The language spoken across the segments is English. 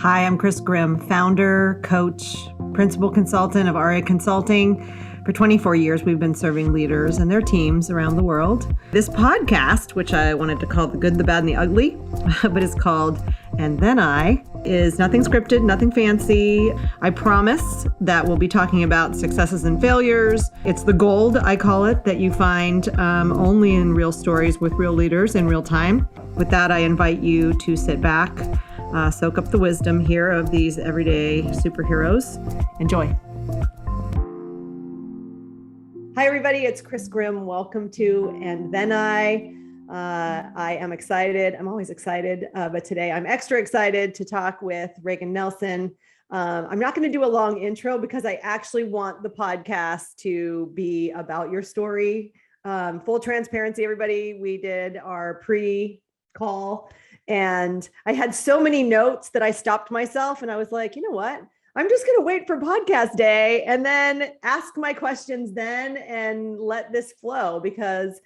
Hi, I'm Chris Grimm, founder, coach, principal consultant of RA Consulting. For 24 years, we've been serving leaders and their teams around the world. This podcast, which I wanted to call The Good, the Bad, and the Ugly, but is called And Then I, is nothing scripted, nothing fancy. I promise that we'll be talking about successes and failures. It's the gold, I call it, that you find only in real stories with real leaders in real time. With that, I invite you to sit back, soak up the wisdom here of these everyday superheroes. Enjoy. Hi, everybody. It's Chris Grimm. Welcome to And Then I am excited. I'm always excited, but today I'm extra excited to talk with Regan Nelson. I'm not going to do a long intro because I actually want the podcast to be about your story. Full transparency, everybody. We did our pre-call and I had so many notes that I stopped myself and I was like, you know what? I'm just going to wait for podcast day and then ask my questions then and let this flow because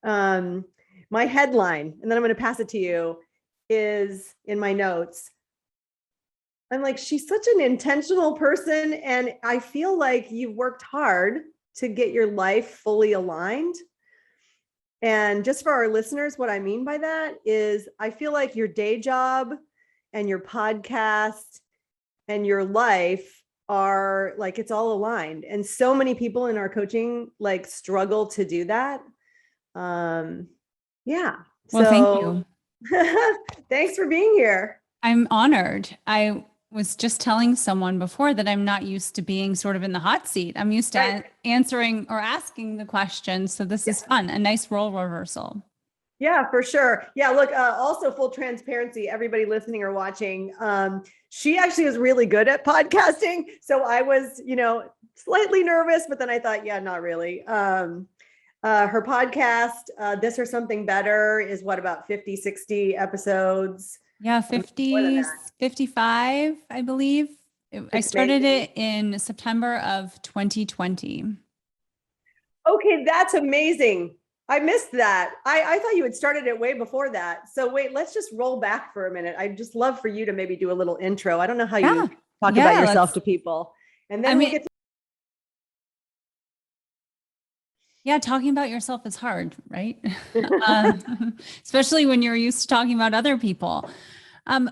my headline, and then I'm going to pass it to you, is in my notes. I'm like, she's such an intentional person. And I feel like you've worked hard to get your life fully aligned. And just for our listeners, what I mean by that is I feel like your day job and your podcast and your life are like, it's all aligned. And so many people in our coaching like struggle to do that. Yeah. Well, thank you. Thanks for being here. I'm honored. I was just telling someone before that I'm not used to being sort of in the hot seat. I'm used to answering or asking the questions. So this is fun, a nice role reversal. Yeah, for sure. Yeah, look, also full transparency, everybody listening or watching, she actually was really good at podcasting. So I was, slightly nervous, but then I thought, yeah, not really. Her podcast, This or Something Better, is what, about 50, 60 episodes? Yeah, 50, 55, I believe. I started it in September of 2020. Okay, that's amazing. I missed that. I thought you had started it way before that. So wait, let's just roll back for a minute. I'd just love for you to maybe do a little intro. I don't know how you talk about yourself to people. And then we'll get to. Yeah, talking about yourself is hard, right? Especially when you're used to talking about other people.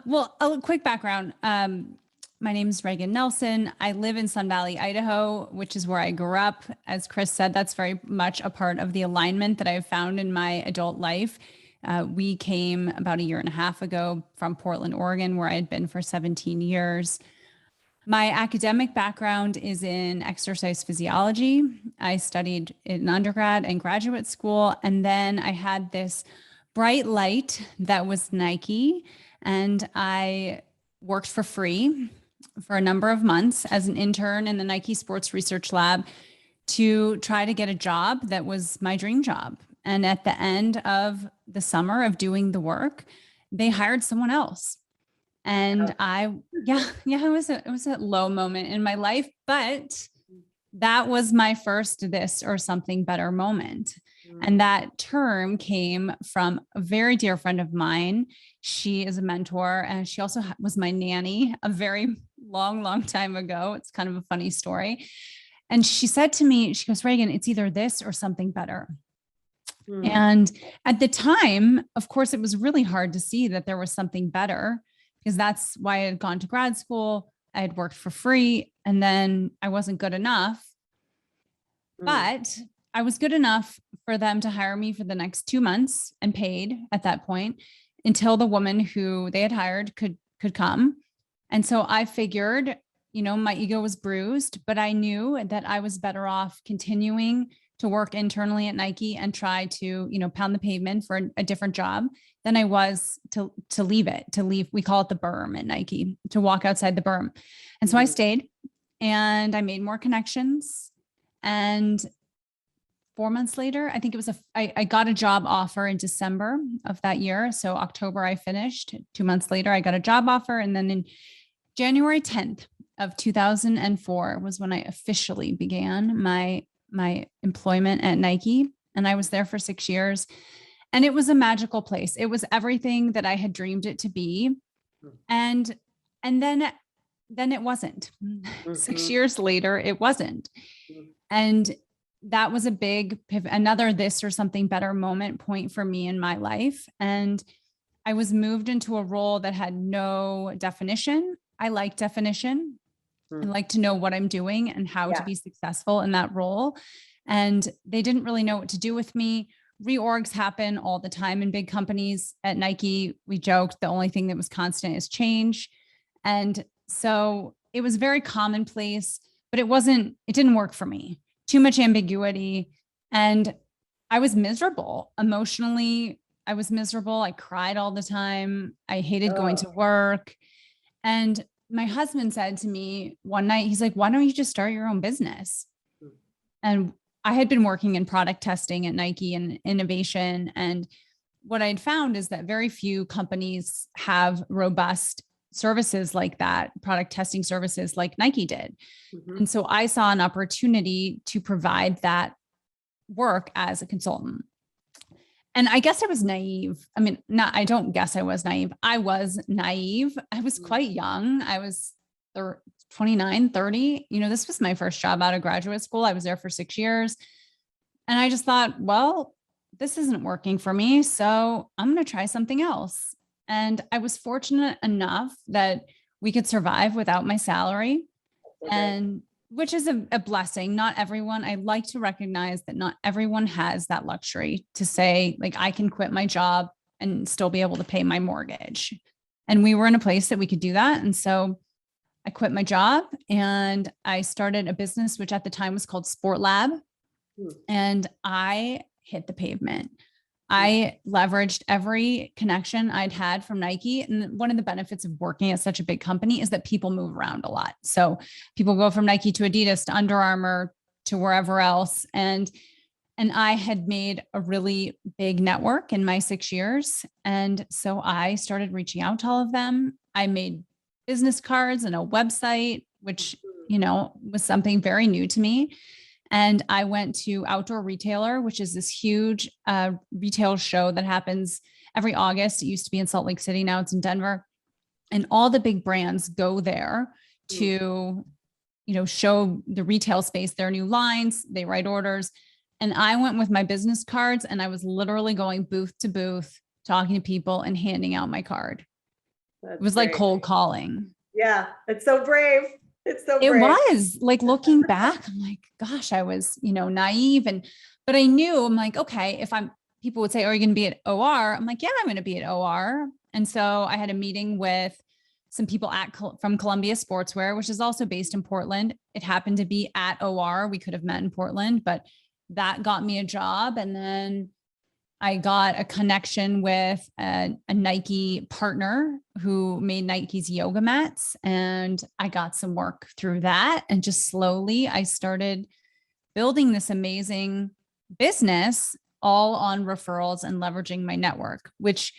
Well, a quick background. My name is Regan Nelson. I live in Sun Valley, Idaho, which is where I grew up. As Chris said, that's very much a part of the alignment that I've found in my adult life. We came about a year and a half ago from Portland, Oregon, where I had been for 17 years. My academic background is in exercise physiology. I studied in undergrad and graduate school, and then I had this bright light that was Nike, and I worked for free for a number of months as an intern in the Nike Sports Research Lab to try to get a job that was my dream job. And at the end of the summer of doing the work, they hired someone else. And it was a low moment in my life, but that was my first this or something better moment. And that term came from a very dear friend of mine. She is a mentor and she also was my nanny a very long time ago. It's kind of a funny story. And she said to me, she goes, Regan, it's either this or something better. And at the time, of course, it was really hard to see that there was something better because that's why I had gone to grad school. I had worked for free and then I wasn't good enough. But I was good enough for them to hire me for the next 2 months and paid at that point until the woman who they had hired could come. And so I figured, my ego was bruised, but I knew that I was better off continuing to work internally at Nike and try to, pound the pavement for a different job than I was to leave. We call it the berm at Nike, to walk outside the berm. And so I stayed and I made more connections. And 4 months later, I think it was I got a job offer in December of that year. So October, I finished. 2 months later, I got a job offer. And then in January 10th of 2004 was when I officially began my employment at Nike. And I was there for 6 years. And it was a magical place. It was everything that I had dreamed it to be. And And then it wasn't. 6 years later, it wasn't. And that was a big pivot, another this or something better moment point for me in my life. And I was moved into a role that had no definition. I like definition. I like to know what I'm doing and how to be successful in that role. And they didn't really know what to do with me. Reorgs happen all the time in big companies. At Nike, we joked the only thing that was constant is change. And so it was very commonplace, but it didn't work for me. Too much ambiguity. And I was miserable emotionally. I was miserable. I cried all the time. I hated going to work. And my husband said to me one night, he's like, why don't you just start your own business? And I had been working in product testing at Nike and innovation. And what I'd found is that very few companies have robust services like that, product testing services like Nike did. And so I saw an opportunity to provide that work as a consultant. And I guess I was naive. I mean, I don't guess I was naive. I was naive. I was quite young. I was 29, 30. This was my first job out of graduate school. I was there for 6 years. And I just thought, well, this isn't working for me. So I'm going to try something else. And I was fortunate enough that we could survive without my salary. And which is a blessing. Not everyone, I like to recognize that not everyone has that luxury to say, like, I can quit my job and still be able to pay my mortgage. And we were in a place that we could do that. And so I quit my job and I started a business, which at the time was called Sport Lab. And I hit the pavement. I leveraged every connection I'd had from Nike. And one of the benefits of working at such a big company is that people move around a lot. So people go from Nike to Adidas to Under Armour to wherever else. And I had made a really big network in my 6 years. And so I started reaching out to all of them. I made business cards and a website, which, was something very new to me. And I went to Outdoor Retailer, which is this huge retail show that happens every August. It used to be in Salt Lake City. Now it's in Denver. And all the big brands go there to, show the retail space, their new lines, they write orders. And I went with my business cards and I was literally going booth to booth, talking to people and handing out my card. It was like cold calling. Yeah, it's so brave. It's so brave. It was like, looking back, I'm like, gosh, I was, naive. But I knew, I'm like, okay, people would say, are you going to be at OR? I'm like, yeah, I'm going to be at OR. And so I had a meeting with some people from Columbia Sportswear, which is also based in Portland. It happened to be at OR. We could have met in Portland, but that got me a job. And then I got a connection with a Nike partner who made Nike's yoga mats. And I got some work through that. And just slowly I started building this amazing business all on referrals and leveraging my network, which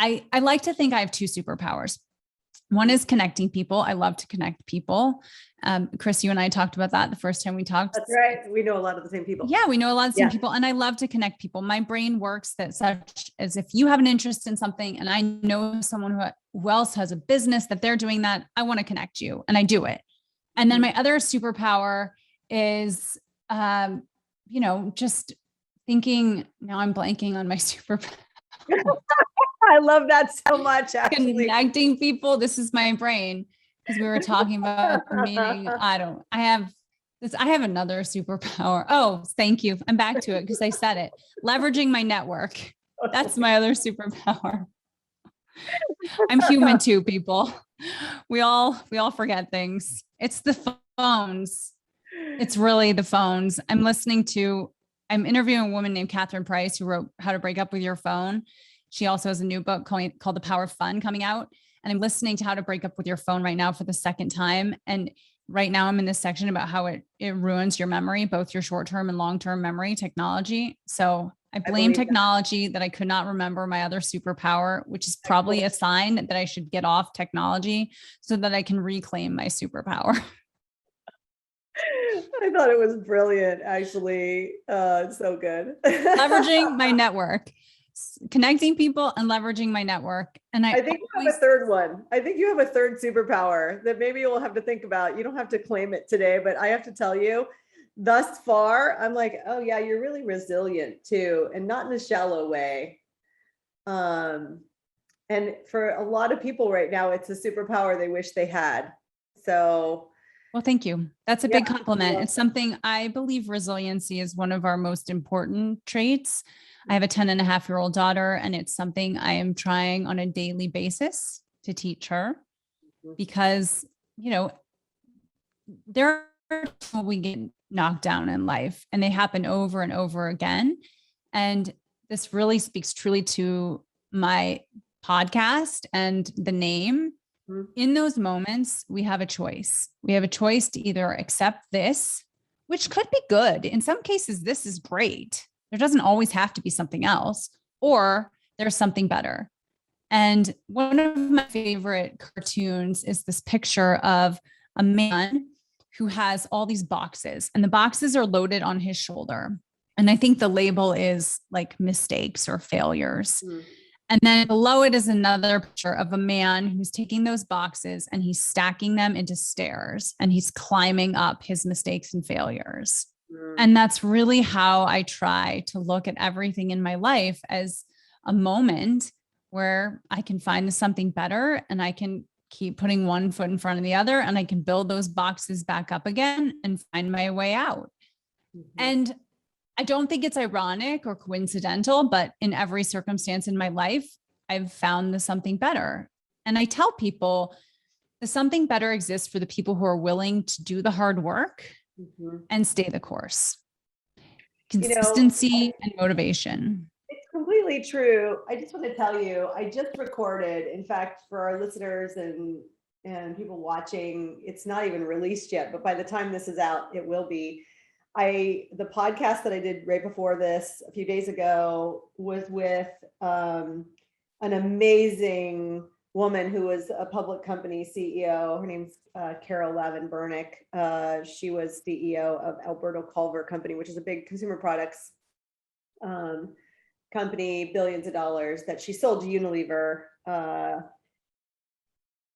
I like to think I have two superpowers. One is connecting people. I love to connect people. Chris, you and I talked about that the first time we talked. That's right. We know a lot of the same people. Yeah, we know a lot of the same people. And I love to connect people. My brain works that such as if you have an interest in something and I know someone who else has a business that they're doing that, I want to connect you and I do it. And then my other superpower is, just thinking, now I'm blanking on my superpower. I love that so much. Actually. Connecting people. This is my brain because we were talking about the meeting. I have another superpower. Oh, thank you. I'm back to it because I said it. Leveraging my network. That's my other superpower. I'm human too, people. We all forget things. It's the phones. It's really the phones. I'm interviewing a woman named Catherine Price who wrote How to Break Up with Your Phone. She also has a new book called The Power of Fun coming out. And I'm listening to How to Break Up with Your Phone right now for the second time. And right now I'm in this section about how it ruins your memory, both your short-term and long-term memory technology. So I blame technology that I could not remember my other superpower, which is probably a sign that I should get off technology so that I can reclaim my superpower. I thought it was brilliant, actually. So good. Leveraging my network. connecting people and leveraging my network. And I think you have a third one. I think you have a third superpower that maybe you'll have to think about. You don't have to claim it today, but I have to tell you, thus far, I'm like, oh yeah, you're really resilient too, and not in a shallow way. And for a lot of people right now, it's a superpower they wish they had. So, well, thank you. That's a yeah, big compliment. It's something I believe resiliency is one of our most important traits. I have a 10-and-a-half-year-old daughter, and it's something I am trying on a daily basis to teach her because, you know, there are times we get knocked down in life and they happen over and over again. And this really speaks truly to my podcast and the name. In those moments, we have a choice. We have a choice to either accept this, which could be good. In some cases, this is great. There doesn't always have to be something else, or there's something better. And one of my favorite cartoons is this picture of a man who has all these boxes, and the boxes are loaded on his shoulder. And I think the label is like mistakes or failures. And then below it is another picture of a man who's taking those boxes and he's stacking them into stairs and he's climbing up his mistakes and failures. And that's really how I try to look at everything in my life, as a moment where I can find something better and I can keep putting one foot in front of the other and I can build those boxes back up again and find my way out. And I don't think it's ironic or coincidental, but in every circumstance in my life, I've found the something better. And I tell people the something better exists for the people who are willing to do the hard work and stay the course. Consistency and motivation. It's completely true. I just want to tell you, I just recorded, in fact, for our listeners and people watching, it's not even released yet, but by the time this is out, it will be. The podcast that I did right before this a few days ago was with an amazing woman who was a public company CEO. Her name's Carol Lavin-Burnick. She was CEO of Alberto Culver Company, which is a big consumer products company, billions of dollars, that she sold to Unilever.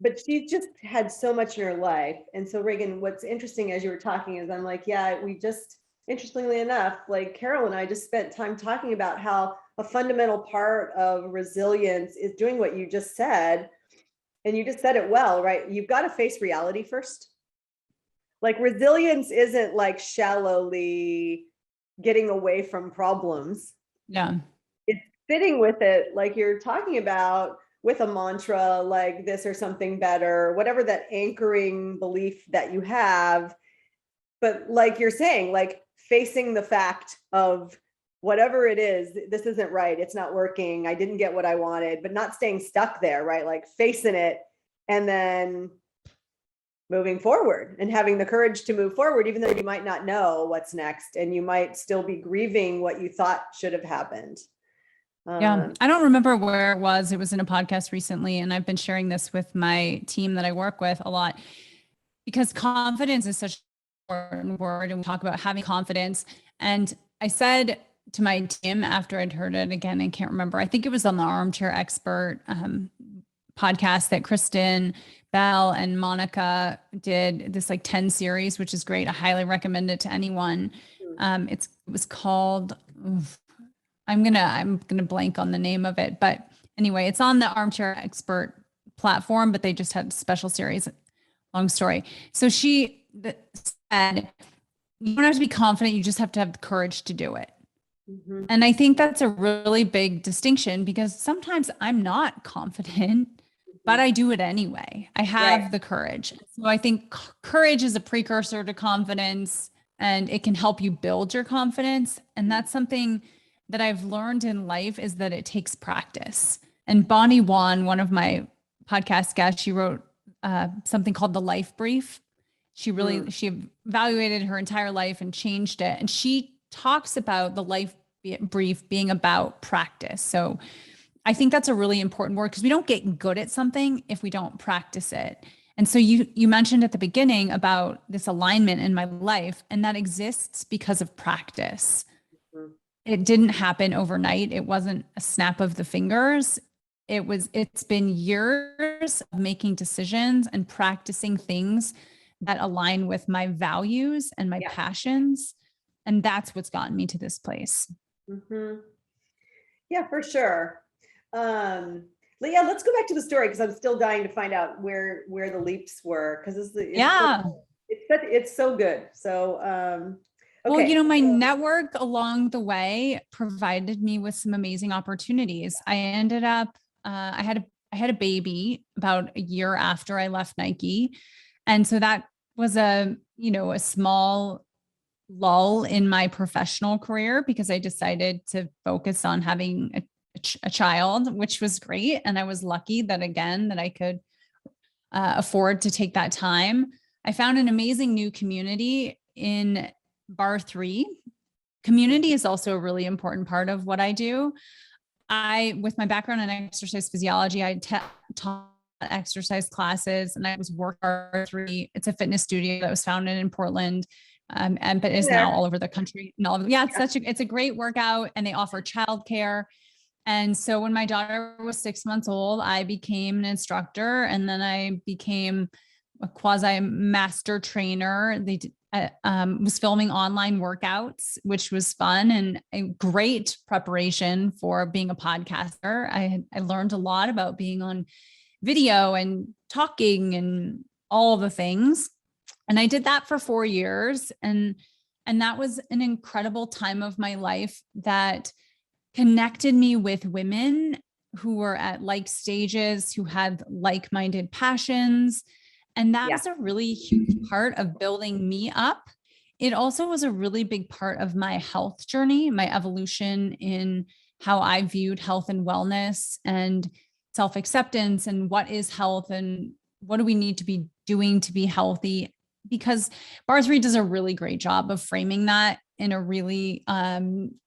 But she just had so much in her life. And so Regan, what's interesting as you were talking is I'm like, yeah, we just, interestingly enough, like Carol and I just spent time talking about how a fundamental part of resilience is doing what you just said. And you just said it well, right? You've got to face reality first. Like resilience isn't like shallowly getting away from problems. Yeah. It's sitting with it, like you're talking about, with a mantra like this or something better, whatever that anchoring belief that you have. But like you're saying, like facing the fact of whatever it is, this isn't right, it's not working, I didn't get what I wanted, but not staying stuck there, right? Like facing it and then moving forward and having the courage to move forward, even though you might not know what's next and you might still be grieving what you thought should have happened. Yeah. I don't remember where it was. It was in a podcast recently, and I've been sharing this with my team that I work with a lot, because confidence is such an important word. And we talk about having confidence. And I said to my team after I'd heard it again, I can't remember, I think it was on the Armchair Expert podcast that Kristen Bell and Monica did, this like 10 series, which is great. I highly recommend it to anyone. It was called, I'm gonna blank on the name of it, but anyway, it's on the Armchair Expert platform, but they just had a special series. Long story. So she said, you don't have to be confident. You just have to have the courage to do it. And I think that's a really big distinction, because sometimes I'm not confident, but I do it anyway. I have the courage. So I think courage is a precursor to confidence, and it can help you build your confidence. And that's something that I've learned in life, is that it takes practice. And Bonnie Wan, one of my podcast guests, she wrote something called The Life Brief. She evaluated her entire life and changed it. And she talks about the life brief being about practice. So I think that's a really important word, because we don't get good at something if we don't practice it. And so you mentioned at the beginning about this alignment in my life, and that exists because of practice. it didn't happen overnight. It wasn't a snap of the fingers. It's been years of making decisions and practicing things that align with my values and my passions. And that's what's gotten me to this place. Mm-hmm. Yeah, for sure. Yeah, let's go back to the story because I'm still dying to find out where the leaps were, because it's so good. So well, okay. my network along the way provided me with some amazing opportunities. I ended up I had a baby about a year after I left Nike, and so that was a small lull in my professional career because I decided to focus on having a child, which was great. And I was lucky that I could afford to take that time. I found an amazing new community in Bar 3. Community is also a really important part of what I do. With my background in exercise physiology, I taught exercise classes, and I was working Bar 3. It's a fitness studio that was founded in Portland. But is now all over the country. And it's a great workout, and they offer childcare. And so when my daughter was 6 months old, I became an instructor, and then I became a quasi master trainer. They was filming online workouts, which was fun and a great preparation for being a podcaster. I learned a lot about being on video and talking and all the things. And I did that for 4 years. And that was an incredible time of my life that connected me with women who were at like stages, who had like-minded passions. And that was a really huge part of building me up. It also was a really big part of my health journey, my evolution in how I viewed health and wellness and self-acceptance, and what is health and what do we need to be doing to be healthy. Because Bar 3 does a really great job of framing that in a really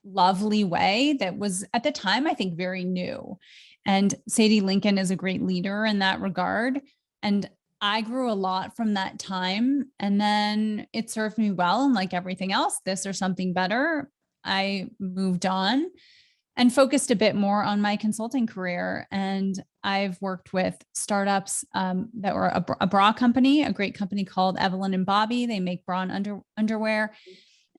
lovely way that was, at the time, I think, very new. And Sadie Lincoln is a great leader in that regard. And I grew a lot from that time. And then it served me well. And like everything else, this or something better, I moved on and focused a bit more on my consulting career. And I've worked with startups that were a bra company, a great company called Evelyn and Bobby. They make bra and underwear.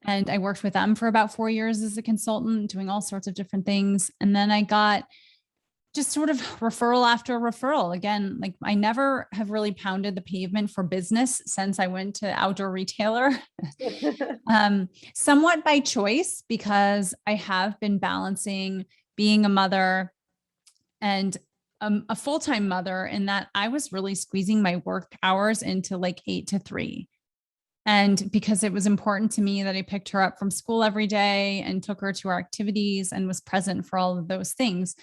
And I worked with them for about 4 years as a consultant, doing all sorts of different things. And then I got just sort of referral after referral. Again, like I never have really pounded the pavement for business since I went to outdoor retailer, somewhat by choice, because I have been balancing being a mother and a full-time mother, in that I was really squeezing my work hours into like 8 to 3. And because it was important to me that I picked her up from school every day and took her to our activities and was present for all of those things.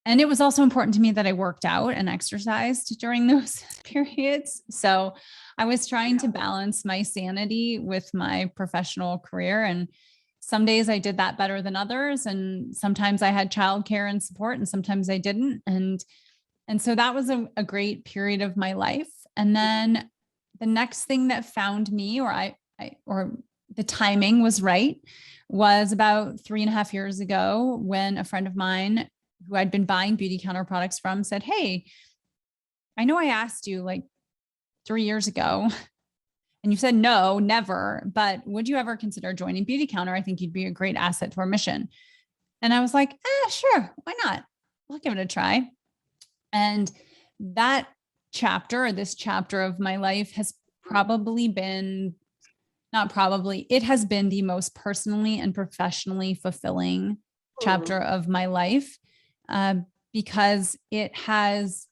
And it was also important to me that I worked out and exercised during those periods. So I was trying to balance my sanity with my professional career. And some days I did that better than others. And sometimes I had childcare and support, and sometimes I didn't. And so that was a great period of my life. And then the next thing that found me, or the timing was right, was about 3.5 years ago, when a friend of mine who I'd been buying Beautycounter products from said, "Hey, I know I asked you like 3 years ago and you said no, never, but would you ever consider joining Beautycounter? I think you'd be a great asset to our mission." And I was like, sure, why not? I'll give it a try. And that chapter, or this chapter of my life, has probably been, not probably, it has been the most personally and professionally fulfilling chapter of my life, because it has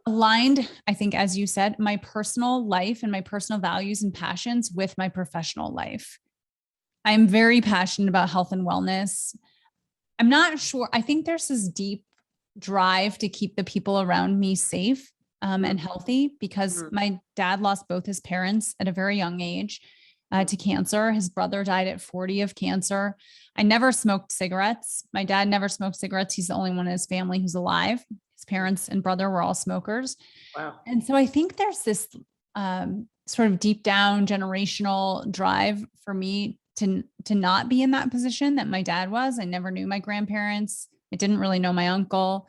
aligned, I think, as you said, my personal life and my personal values and passions with my professional life. I'm very passionate about health and wellness. I'm not sure. I think there's this deep drive to keep the people around me safe and healthy, because my dad lost both his parents at a very young age to cancer. His brother died at 40 of cancer. I never smoked cigarettes. My dad never smoked cigarettes. He's the only one in his family who's alive. His parents and brother were all smokers. Wow. And so I think there's this sort of deep down generational drive for me to not be in that position that my dad was. I never knew my grandparents. I didn't really know my uncle.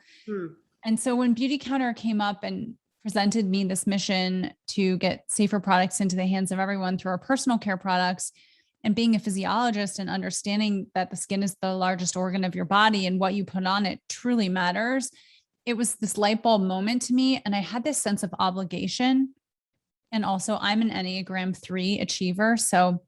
And so when Beautycounter came up and presented me this mission to get safer products into the hands of everyone through our personal care products, and being a physiologist and understanding that the skin is the largest organ of your body and what you put on it truly matters, it was this light bulb moment to me. And I had this sense of obligation. And also I'm an Enneagram 3 achiever. So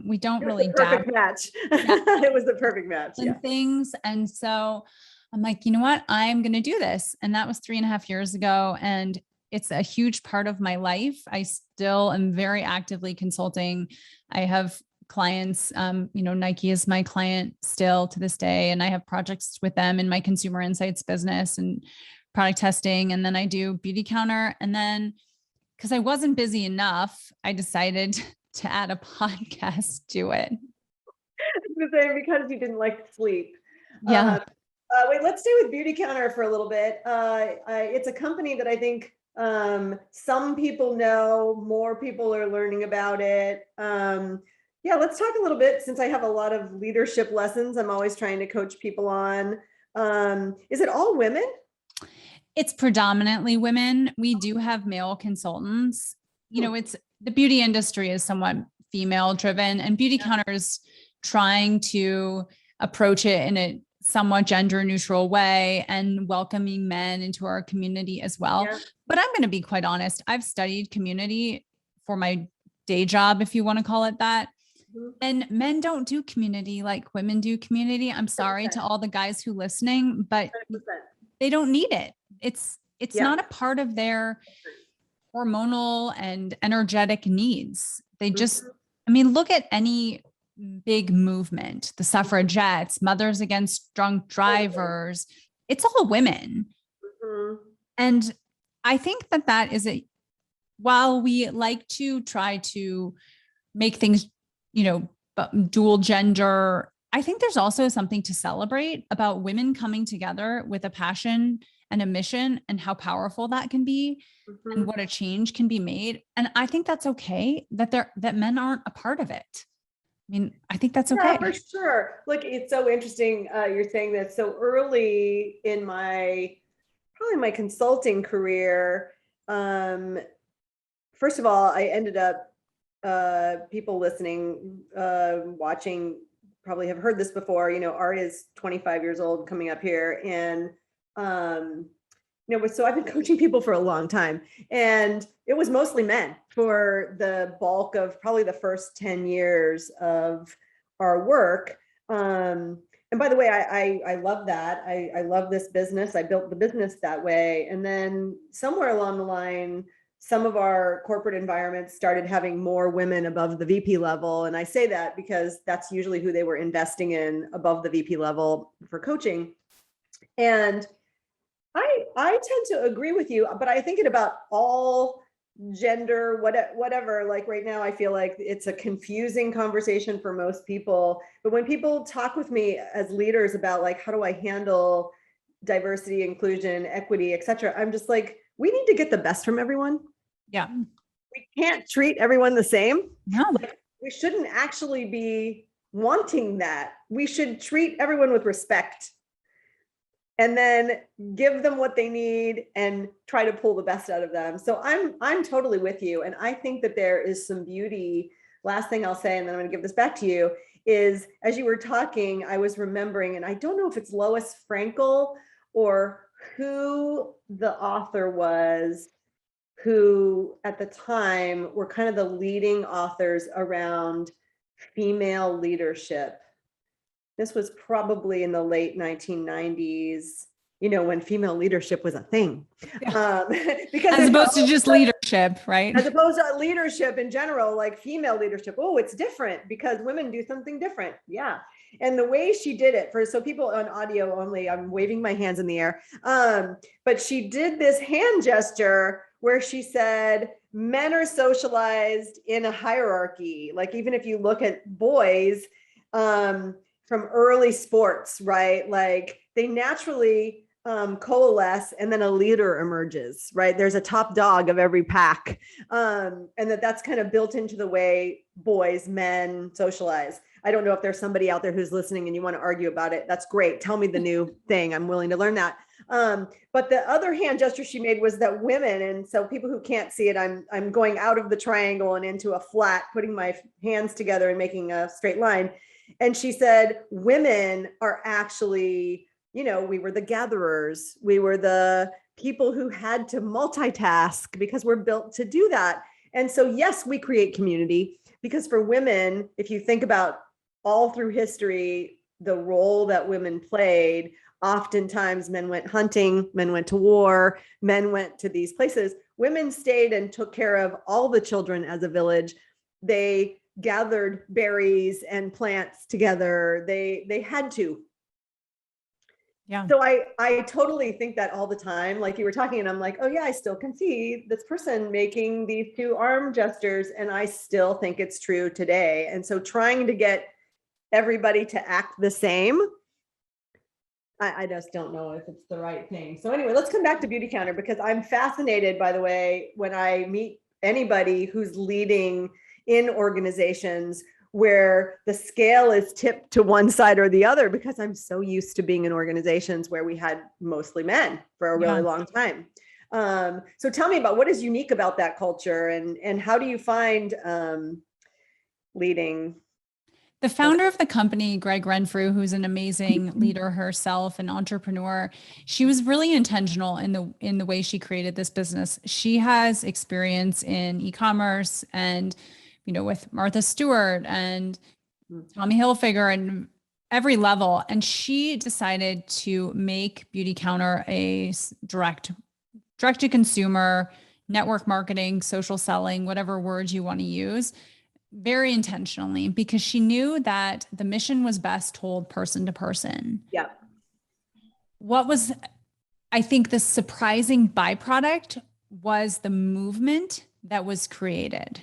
we don't really perfect match. It was the perfect match. And things. And so I'm like, you know what? I'm going to do this. And that was 3.5 years ago. And it's a huge part of my life. I still am very actively consulting. I have clients, Nike is my client still to this day. And I have projects with them in my consumer insights business and product testing. And then I do Beautycounter. And then because I wasn't busy enough, I decided to add a podcast to it. Because you didn't like to sleep. Yeah. Wait, let's stay with Beautycounter for a little bit. It's a company that I think some people know, more people are learning about it. Let's talk a little bit, since I have a lot of leadership lessons I'm always trying to coach people on. Is it all women? It's predominantly women. We do have male consultants. It's the beauty industry is somewhat female driven, and Beautycounter is trying to approach it in a somewhat gender neutral way and welcoming men into our community as well. Yeah. But I'm going to be quite honest. I've studied community for my day job, if you want to call it that. And men don't do community like women do community. I'm sorry 100%. To all the guys who listening, but 100%. They don't need it. It's not a part of their hormonal and energetic needs. They just, look at any big movement, the suffragettes, mothers against drunk drivers. It's all women. And I think that is while we like to try to make things, dual gender, I think there's also something to celebrate about women coming together with a passion and a mission, and how powerful that can be, and what a change can be made. And I think that's okay that men aren't a part of it. I think that's okay. Yeah, for sure. Look, it's so interesting. You're saying that so early in probably my consulting career. First of all, I ended up, people listening, watching, probably have heard this before. Art is 25 years old coming up here. And, so I've been coaching people for a long time, and it was mostly men for the bulk of probably the first 10 years of our work. And by the way, I love that. I love this business. I built the business that way. And then somewhere along the line, some of our corporate environments started having more women above the VP level. And I say that because that's usually who they were investing in above the VP level for coaching. And I tend to agree with you, but I think it about all gender, whatever, like right now, I feel like it's a confusing conversation for most people. But when people talk with me as leaders about like, how do I handle diversity, inclusion, equity, et cetera, I'm just like, we need to get the best from everyone. Yeah. We can't treat everyone the same. No. Like, we shouldn't actually be wanting that. We should treat everyone with respect, and then give them what they need and try to pull the best out of them. So I'm totally with you. And I think that there is some beauty. Last thing I'll say, and then I'm going to give this back to you, is as you were talking, I was remembering, and I don't know if it's Lois Frankel or who the author was, who at the time were kind of the leading authors around female leadership. This was probably in the late 1990s, when female leadership was a thing. Yeah. Because as opposed to just leadership, right? As opposed to leadership in general, like female leadership. Oh, it's different because women do something different. Yeah. And the way she did it, so people on audio only, I'm waving my hands in the air. But she did this hand gesture where she said, men are socialized in a hierarchy. Like, even if you look at boys, from early sports, right? Like, they naturally coalesce, and then a leader emerges, right? There's a top dog of every pack. And that's kind of built into the way boys, men socialize. I don't know if there's somebody out there who's listening and you want to argue about it. That's great. Tell me the new thing. I'm willing to learn that. But the other hand gesture she made was that women, and so people who can't see it, I'm going out of the triangle and into a flat, putting my hands together and making a straight line. And she said, women are actually, we were the gatherers. We were the people who had to multitask because we're built to do that. And so, yes, we create community because for women, if you think about all through history, the role that women played, oftentimes men went hunting, men went to war, men went to these places. Women stayed and took care of all the children as a village. They gathered berries and plants together. They had to. Yeah. So I totally think that all the time, like you were talking, and I'm like, oh yeah, I still can see this person making these two arm gestures, and I still think it's true today. And so trying to get everybody to act the same, I just don't know if it's the right thing. So anyway, let's come back to Beautycounter, because I'm fascinated, by the way, when I meet anybody who's leading in organizations where the scale is tipped to one side or the other, because I'm so used to being in organizations where we had mostly men for a really long time. So tell me about what is unique about that culture, and how do you find leading? The founder of the company, Greg Renfrew, who's an amazing leader herself, an entrepreneur, she was really intentional in the way she created this business. She has experience in e-commerce and, with Martha Stewart and Tommy Hilfiger and every level. And she decided to make Beautycounter a direct to consumer, network marketing, social selling, whatever words you want to use, very intentionally, because she knew that the mission was best told person to person. Yeah. What was, I think, the surprising byproduct was the movement that was created.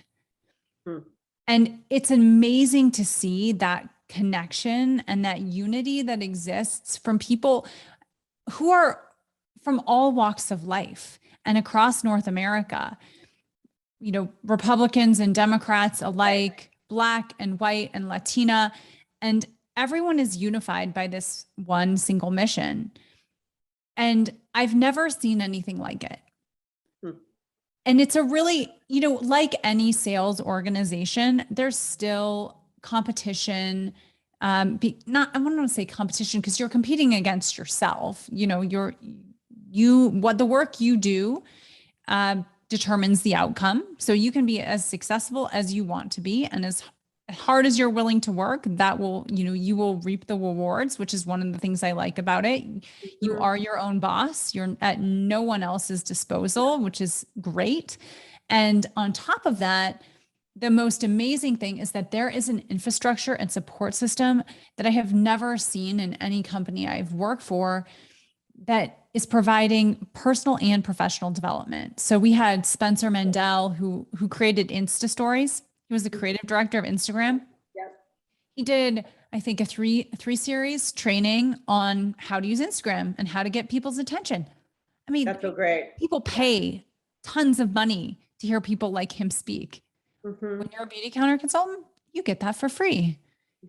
And it's amazing to see that connection and that unity that exists from people who are from all walks of life and across North America. Republicans and Democrats alike, Black and white and Latina, and everyone is unified by this one single mission. And I've never seen anything like it. And it's a really, like any sales organization, there's still competition. I want to say competition because you're competing against yourself. What the work you do determines the outcome. So you can be as successful as you want to be, and as hard as you're willing to work, that will, you will reap the rewards, which is one of the things I like about it. You are your own boss. You're at no one else's disposal, which is great. And on top of that, the most amazing thing is that there is an infrastructure and support system that I have never seen in any company I've worked for that is providing personal and professional development. So we had Spencer Mandel, who created Insta Stories. He was the creative director of Instagram. Yep. He did, I think, a three series training on how to use Instagram and how to get people's attention. I mean, that's so great. People pay tons of money to hear people like him speak. When you're a Beautycounter consultant, you get that for free.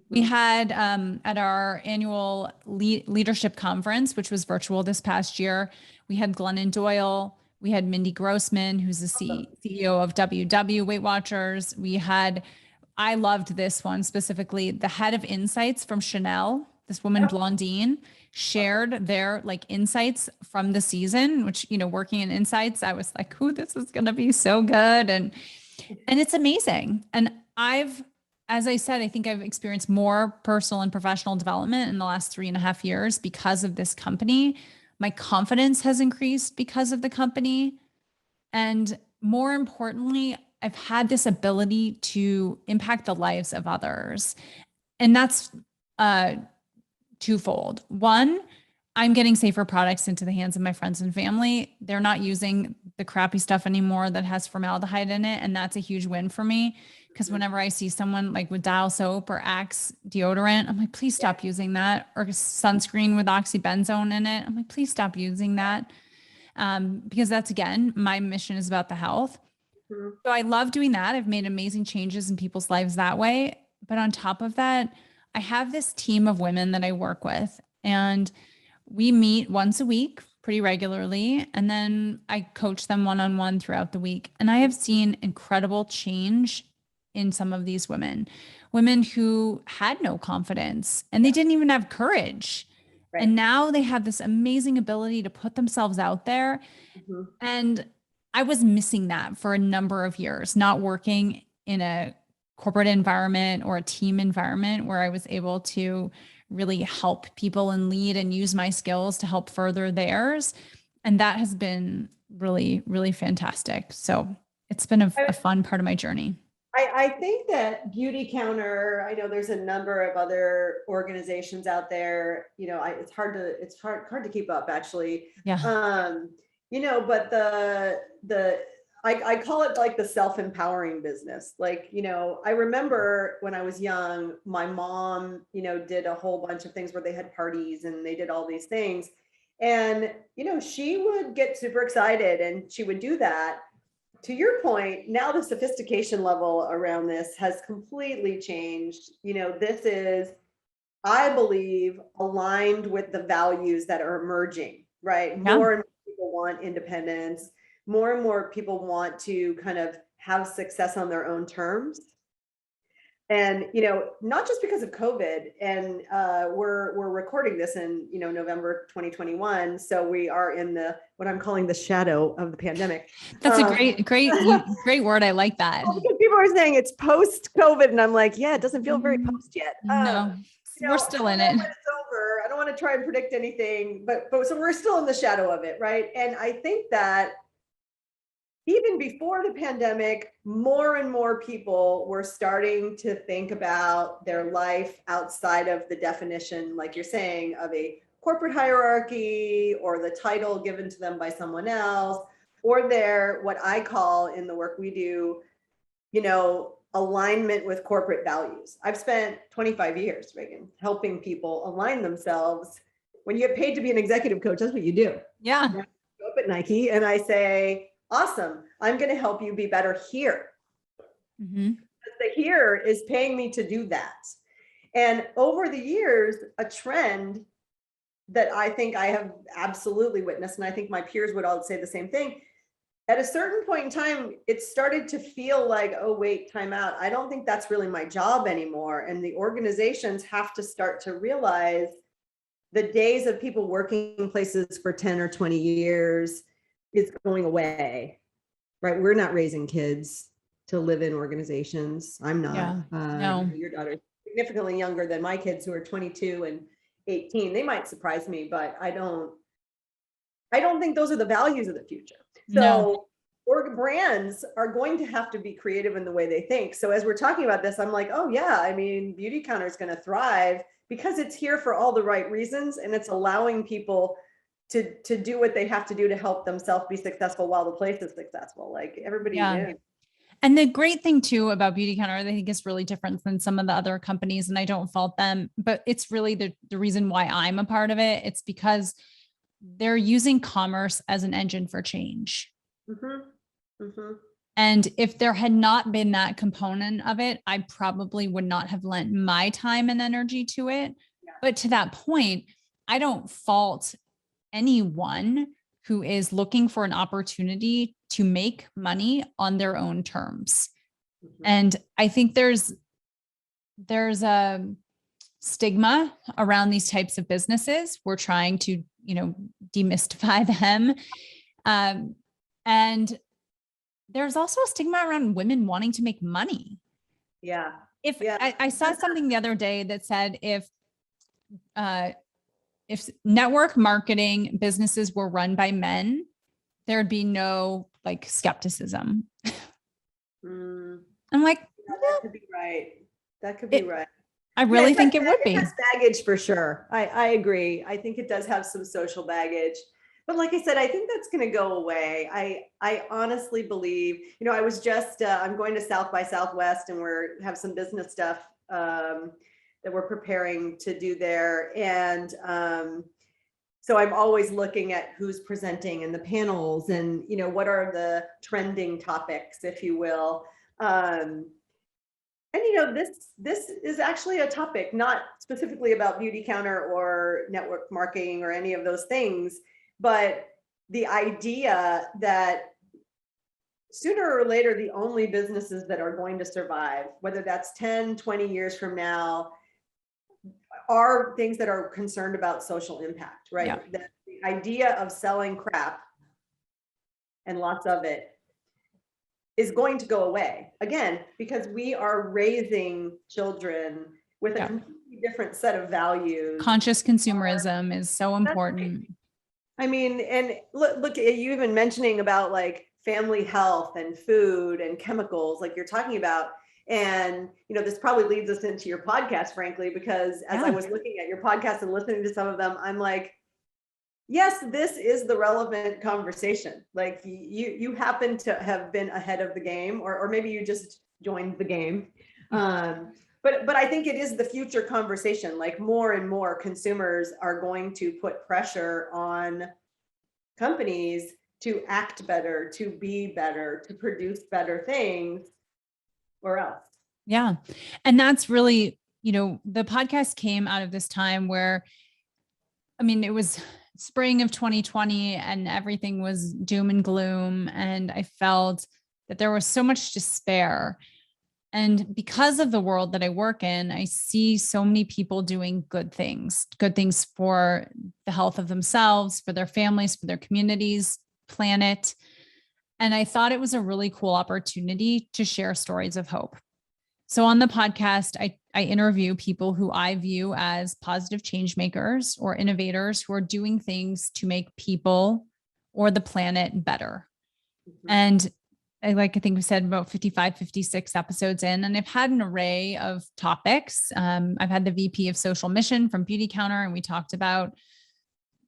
We had at our annual leadership conference, which was virtual this past year, we had Glennon Doyle. We had Mindy Grossman, who's the CEO of WW Weight Watchers. I loved this one specifically. The head of insights from Chanel, this woman, Blondine, shared their insights from the season, which, working in insights, I was like, ooh, this is going to be so good. And it's amazing. And as I said, I think I've experienced more personal and professional development in the last 3.5 years because of this company. My confidence has increased because of the company. And more importantly, I've had this ability to impact the lives of others. And that's twofold. One, I'm getting safer products into the hands of my friends and family. They're not using the crappy stuff anymore that has formaldehyde in it. And that's a huge win for me. Because whenever I see someone like with Dial soap or Axe deodorant, I'm like, please stop using that. Or sunscreen with oxybenzone in it. I'm like, please stop using that. Because that's, again, my mission is about the health. Mhm. So I love doing that. I've made amazing changes in people's lives that way. But on top of that, I have this team of women that I work with, and we meet once a week pretty regularly. And then I coach them one-on-one throughout the week. And I have seen incredible change in some of these women who had no confidence and they didn't even have courage. Right. And now they have this amazing ability to put themselves out there. Mhm. And I was missing that for a number of years, not working in a corporate environment or a team environment where I was able to really help people and lead and use my skills to help further theirs. And that has been really, really fantastic. So it's been a fun part of my journey. I think that Beautycounter, I know there's a number of other organizations out there, it's hard to keep up actually. Yeah. But I call it like the self-empowering business. Like, I remember when I was young, my mom, did a whole bunch of things where they had parties and they did all these things. And, she would get super excited and she would do that. To your point, now the sophistication level around this has completely changed. This is, I believe, aligned with the values that are emerging, right? Yeah. More and more people want independence. More and more people want to kind of have success on their own terms. And, not just because of COVID, and we're recording this in, November 2021. So we are in what I'm calling the shadow of the pandemic. That's a great word. I like that. People are saying it's post COVID, and I'm like, yeah, it doesn't feel very post yet. No, we're still in it. When it's over, I don't want to try and predict anything, but so we're still in the shadow of it, right? And I think that even before the pandemic, more and more people were starting to think about their life outside of the definition, like you're saying, of a corporate hierarchy or the title given to them by someone else, or their, what I call in the work we do, alignment with corporate values. I've spent 25 years, Regan, helping people align themselves. When you get paid to be an executive coach, that's what you do. Yeah. I go up at Nike and I say, awesome, I'm going to help you be better here. Mm-hmm. The here is paying me to do that. And over the years, a trend that I think I have absolutely witnessed, and I think my peers would all say the same thing, at a certain point in time, it started to feel like, oh, wait, time out. I don't think that's really my job anymore. And the organizations have to start to realize the days of people working in places for 10 or 20 years is going away, right? We're not raising kids to live in organizations. I'm not. Yeah, no. Your daughter's significantly younger than my kids, who are 22 and 18. They might surprise me, but I don't think those are the values of the future. So brands are going to have to be creative in the way they think. So as we're talking about this, I'm like, oh yeah, I mean, Beautycounter is going to thrive because it's here for all the right reasons, and it's allowing people to do what they have to do to help themselves be successful while the place is successful. Like everybody wins. And the great thing too about Beautycounter, I think is really different than some of the other companies, and I don't fault them, but it's really the reason why I'm a part of it. It's because they're using commerce as an engine for change. Mm-hmm. Mm-hmm. And if there had not been that component of it, I probably would not have lent my time and energy to it. Yeah. But to that point, I don't fault anyone who is looking for an opportunity to make money on their own terms. Mm-hmm. And I think there's a stigma around these types of businesses. We're trying to, demystify them. And there's also a stigma around women wanting to make money. Yeah. I saw something the other day that said if network marketing businesses were run by men, there'd be no skepticism. I'm like, that could be right. That could be right. I really think it would be. It has baggage for sure. I agree. I think it does have some social baggage. But like I said, I think that's going to go away. I honestly believe, I was just, I'm going to South by Southwest, and have some business stuff that we're preparing to do there. And so I'm always looking at who's presenting and the panels, and, what are the trending topics, if you will. And this is actually a topic not specifically about Beautycounter or network marketing or any of those things, but the idea that sooner or later, the only businesses that are going to survive, whether that's 10, 20 years from now, are things that are concerned about social impact, right? Yeah. The idea of selling crap, and lots of it, is going to go away again, because we are raising children with a completely different set of values. Conscious consumerism is so important. I mean, and look at you even mentioning about like family health and food and chemicals, like you're talking about. And, this probably leads us into your podcast, frankly, because as I was looking at your podcast and listening to some of them, I'm like, yes, this is the relevant conversation. Like you happen to have been ahead of the game, or maybe you just joined the game. But I think it is the future conversation. Like more and more consumers are going to put pressure on companies to act better, to be better, to produce better things, or else. Yeah. And that's really, the podcast came out of this time where, it was spring of 2020 and everything was doom and gloom. And I felt that there was so much despair. And because of the world that I work in, I see so many people doing good things for the health of themselves, for their families, for their communities, planet. And I thought it was a really cool opportunity to share stories of hope. So on the podcast, I interview people who I view as positive change makers or innovators who are doing things to make people or the planet better. Mm-hmm. And I think we said about 55, 56 episodes in, and I've had an array of topics. I've had the VP of social mission from Beautycounter, and we talked about,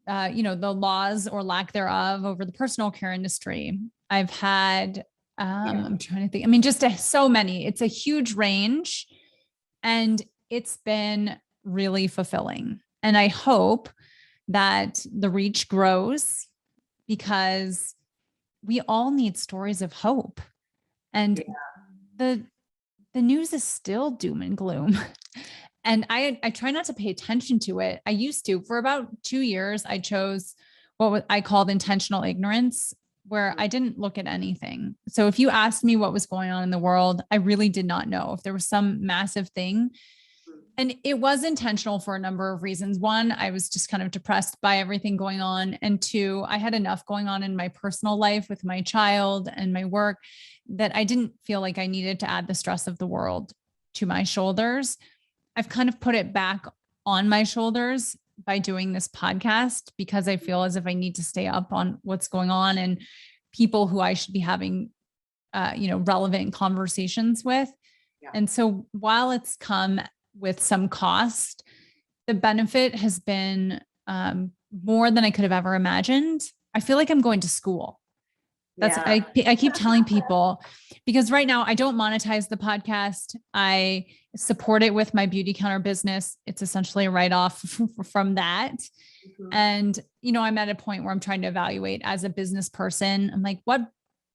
the laws or lack thereof over the personal care industry. I've had, I'm trying to think, just so many. It's a huge range, and it's been really fulfilling. And I hope that the reach grows, because we all need stories of hope. And the news is still doom and gloom. And I try not to pay attention to it. I used to. For about 2 years, I chose what I called intentional ignorance, where I didn't look at anything. So if you asked me what was going on in the world, I really did not know if there was some massive thing. And it was intentional for a number of reasons. One, I was just kind of depressed by everything going on. And two, I had enough going on in my personal life with my child and my work that I didn't feel like I needed to add the stress of the world to my shoulders. I've kind of put it back on my shoulders by doing this podcast, because I feel as if I need to stay up on what's going on and people who I should be having, relevant conversations with. Yeah. And so while it's come with some cost, the benefit has been more than I could have ever imagined. I feel like I'm going to school. I keep telling people, because right now I don't monetize the podcast. I support it with my Beautycounter business. It's essentially a write-off from that. Mm-hmm. And, I'm at a point where I'm trying to evaluate as a business person. I'm like,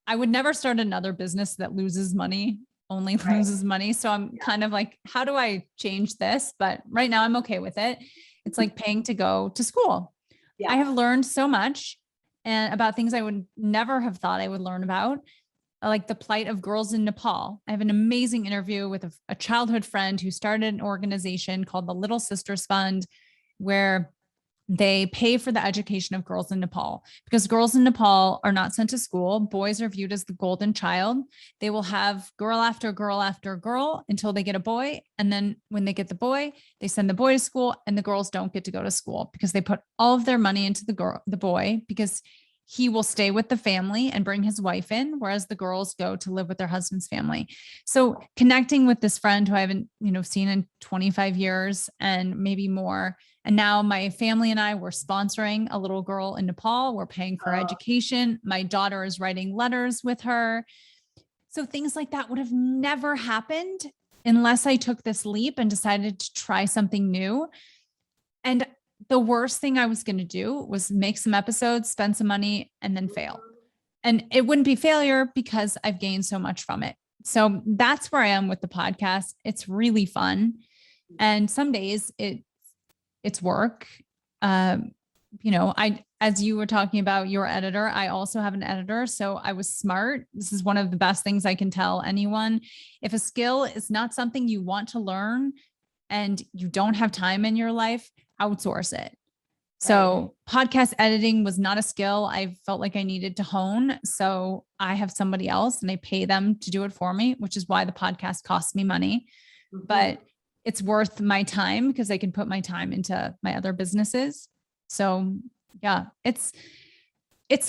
I would never start another business that loses money. Loses money. So I'm kind of like, how do I change this? But right now I'm okay with it. It's like paying to go to school. Yeah. I have learned so much and about things I would never have thought I would learn about, like the plight of girls in Nepal. I have an amazing interview with a childhood friend who started an organization called the Little Sisters Fund, where they pay for the education of girls in Nepal, because girls in Nepal are not sent to school. Boys are viewed as the golden child. They will have girl after girl after girl until they get a boy. And then when they get the boy, they send the boy to school, and the girls don't get to go to school because they put all of their money into the boy, because he will stay with the family and bring his wife in, whereas the girls go to live with their husband's family. So connecting with this friend who I haven't, seen in 25 years and maybe more, And now my family and I were sponsoring a little girl in Nepal. We're paying for education. My daughter is writing letters with her. So things like that would have never happened unless I took this leap and decided to try something new. And the worst thing I was going to do was make some episodes, spend some money, and then fail. And it wouldn't be failure because I've gained so much from it. So that's where I am with the podcast. It's really fun. And some days it's work. As you were talking about your editor, I also have an editor. So I was smart. This is one of the best things I can tell anyone. If a skill is not something you want to learn and you don't have time in your life, outsource it. So podcast editing was not a skill I felt like I needed to hone. So I have somebody else and I pay them to do it for me, which is why the podcast costs me money. But it's worth my time because I can put my time into my other businesses. So yeah, it's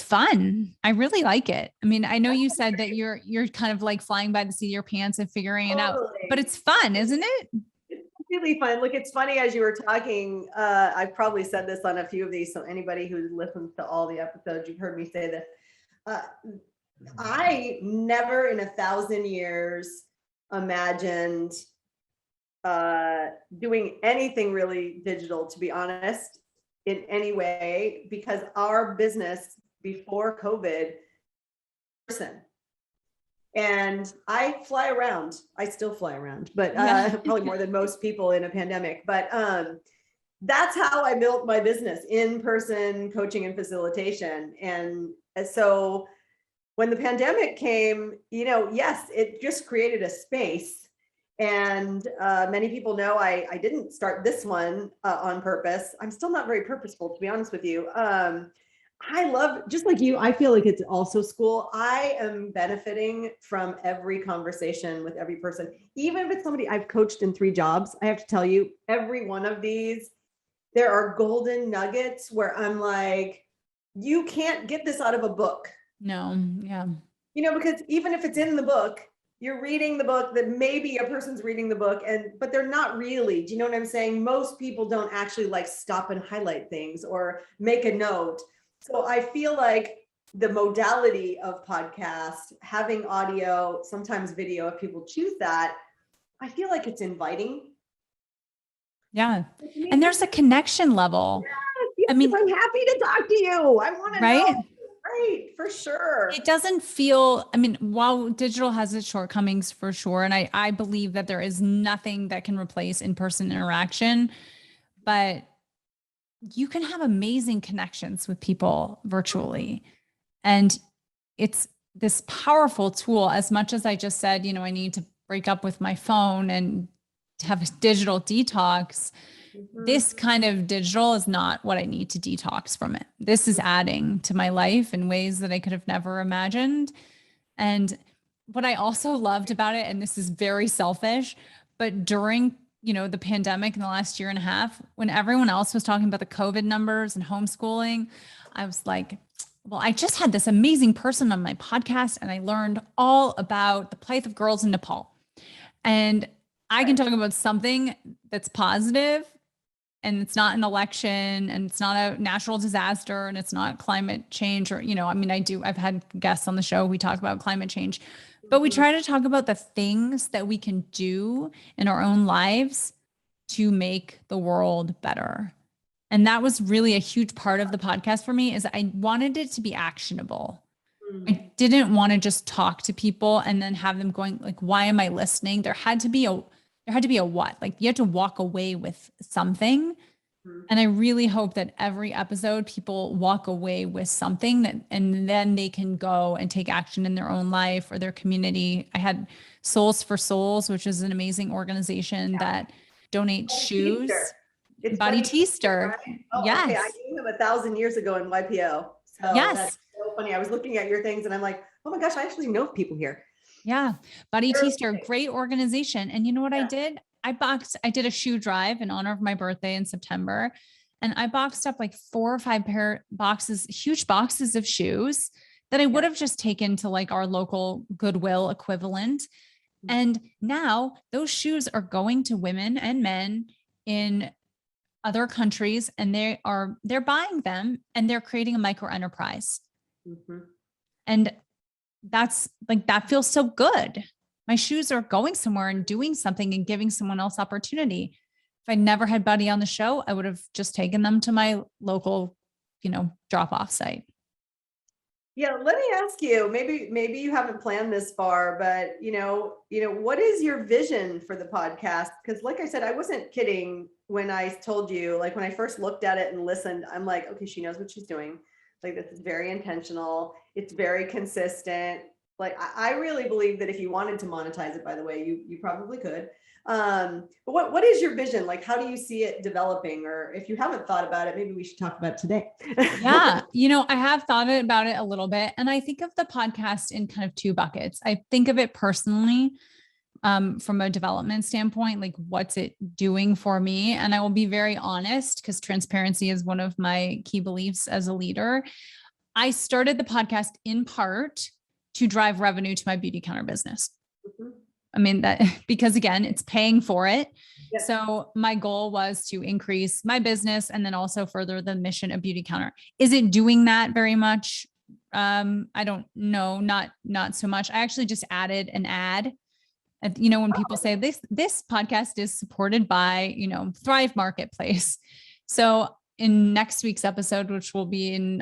fun. I really like it. I mean, I know you said that you're kind of like flying by the seat of your pants and figuring it out, but it's fun, isn't it? It's really fun. Look, it's funny as you were talking, I've probably said this on a few of these. So anybody who listens to all the episodes, you've heard me say this. I never in 1,000 years imagined doing anything really digital, to be honest, in any way, because our business before COVID person. And I fly around. I still fly around, but probably more than most people in a pandemic. But that's how I built my business, in-person coaching and facilitation. And so when the pandemic came, yes, it just created a space. And many people know I didn't start this one on purpose. I'm still not very purposeful, to be honest with you. I love, just like you, I feel like it's also school. I am benefiting from every conversation with every person, even if it's somebody I've coached in 3 jobs. I have to tell you, every one of these, there are golden nuggets where I'm like, you can't get this out of a book. No. Yeah. Because even if it's in the book, you're reading the book, that maybe a person's reading the book, but they're not really. Do you know what I'm saying? Most people don't actually like stop and highlight things or make a note. So I feel like the modality of podcast, having audio, sometimes video, if people choose that, I feel like it's inviting. Yeah. And there's a connection level. Yes, I mean, I'm happy to talk to you. I want to know. Right, for sure. It doesn't feel, while digital has its shortcomings for sure, and I believe that there is nothing that can replace in-person interaction, but you can have amazing connections with people virtually. And it's this powerful tool. As much as I just said, I need to break up with my phone and have a digital detox. This kind of digital is not what I need to detox from it. This is adding to my life in ways that I could have never imagined. And what I also loved about it, and this is very selfish, but during the pandemic in the last year and a half, when everyone else was talking about the COVID numbers and homeschooling, I was like, well, I just had this amazing person on my podcast and I learned all about the plight of girls in Nepal. And I can talk about something that's positive, and it's not an election, and it's not a natural disaster, and it's not climate change, or, I've had guests on the show. We talk about climate change, but we try to talk about the things that we can do in our own lives to make the world better. And that was really a huge part of the podcast for me, is I wanted it to be actionable. I didn't want to just talk to people and then have them going like, why am I listening? There had to be a what, like you had to walk away with something. And I really hope that every episode people walk away with something and then they can go and take action in their own life or their community. I had Souls for Souls, which is an amazing organization that donates shoes. It's Buddy Teaster. Right? Oh, yes. Okay. I knew him 1,000 years ago in YPO. So yes. That's so funny. I was looking at your things and I'm like, oh my gosh, I actually know people here. Yeah. Buddy Teaster, great organization. And you know what I did? I did a shoe drive in honor of my birthday in September. And I boxed up like 4 or 5 huge boxes of shoes that I would have just taken to like our local Goodwill equivalent. And now those shoes are going to women and men in other countries, and they're buying them and they're creating a micro enterprise. Mm-hmm. And that's like, that feels so good. My shoes are going somewhere and doing something and giving someone else opportunity. If I never had Buddy on the show, I would have just taken them to my local, drop off site. Yeah, let me ask you, maybe you haven't planned this far, but what is your vision for the podcast? Because like I said, I wasn't kidding when I told you, like when I first looked at it and listened, I'm like, okay, she knows what she's doing. Like this is very intentional. It's very consistent. Like I really believe that if you wanted to monetize it, by the way, you probably could. But what is your vision? Like, how do you see it developing? Or if you haven't thought about it, maybe we should talk about it today. Yeah. I have thought about it a little bit, and I think of the podcast in kind of two buckets. I think of it personally, from a development standpoint, like what's it doing for me? And I will be very honest, because transparency is one of my key beliefs as a leader. I started the podcast in part to drive revenue to my Beautycounter business. Mm-hmm. I mean, that because again, it's paying for it. Yeah. So my goal was to increase my business and then also further the mission of Beautycounter. Is it doing that very much? I don't know, not so much. I actually just added an ad. When people say this podcast is supported by, Thrive Marketplace. So in next week's episode, which will be in,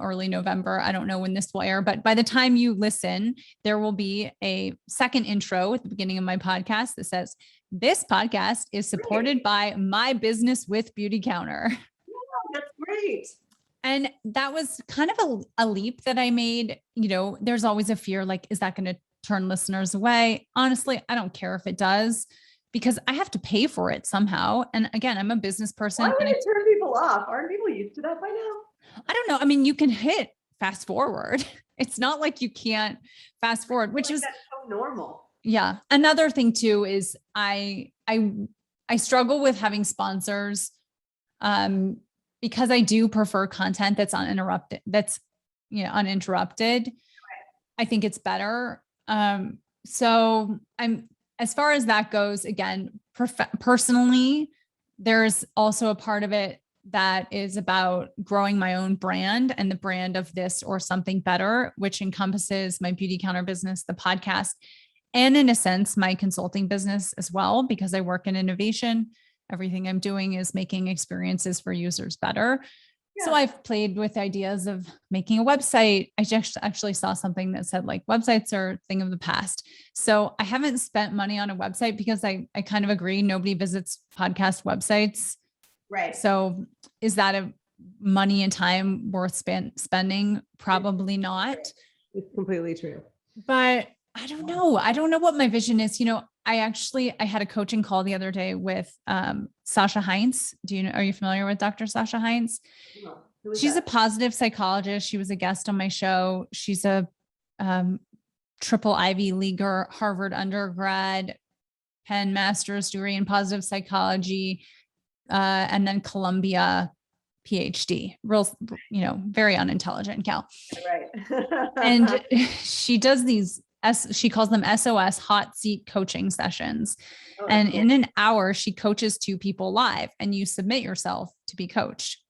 early November, I don't know when this will air, but by the time you listen, there will be a second intro at the beginning of my podcast that says, this podcast is supported by my business with Beautycounter. Yeah, that's great. And that was kind of a leap that I made. There's always a fear, like, is that going to turn listeners away? Honestly, I don't care if it does, because I have to pay for it somehow. And again, I'm a business person. Why would it turn people off? Aren't people used to that by now? I don't know. I mean, you can hit fast forward. It's not like you can't fast forward, which is that's so normal. Yeah. Another thing too is I struggle with having sponsors, because I do prefer content that's uninterrupted. Uninterrupted. Right. I think it's better. So as far as that goes, again, personally, there's also a part of it that is about growing my own brand and the brand of this or something better, which encompasses my Beautycounter business, the podcast, and in a sense, my consulting business as well, because I work in innovation. Everything I'm doing is making experiences for users better. Yeah. So I've played with ideas of making a website. I just actually saw something that said like websites are a thing of the past. So I haven't spent money on a website because I kind of agree. Nobody visits podcast websites. Right. So is that a money and time worth spending? Probably not. It's completely true. But I don't know. I don't know what my vision is. I had a coaching call the other day with Sasha Heinz. Are you familiar with Dr. Sasha Heinz? No. She's a positive psychologist. She was a guest on my show. She's a triple Ivy Leaguer, Harvard undergrad, Penn master's degree in positive psychology, and then Columbia PhD. Real, very unintelligent gal. Right. And she does these, she calls them SOS hot seat coaching sessions. Oh, and cool. In an hour, she coaches 2 people live and you submit yourself to be coached.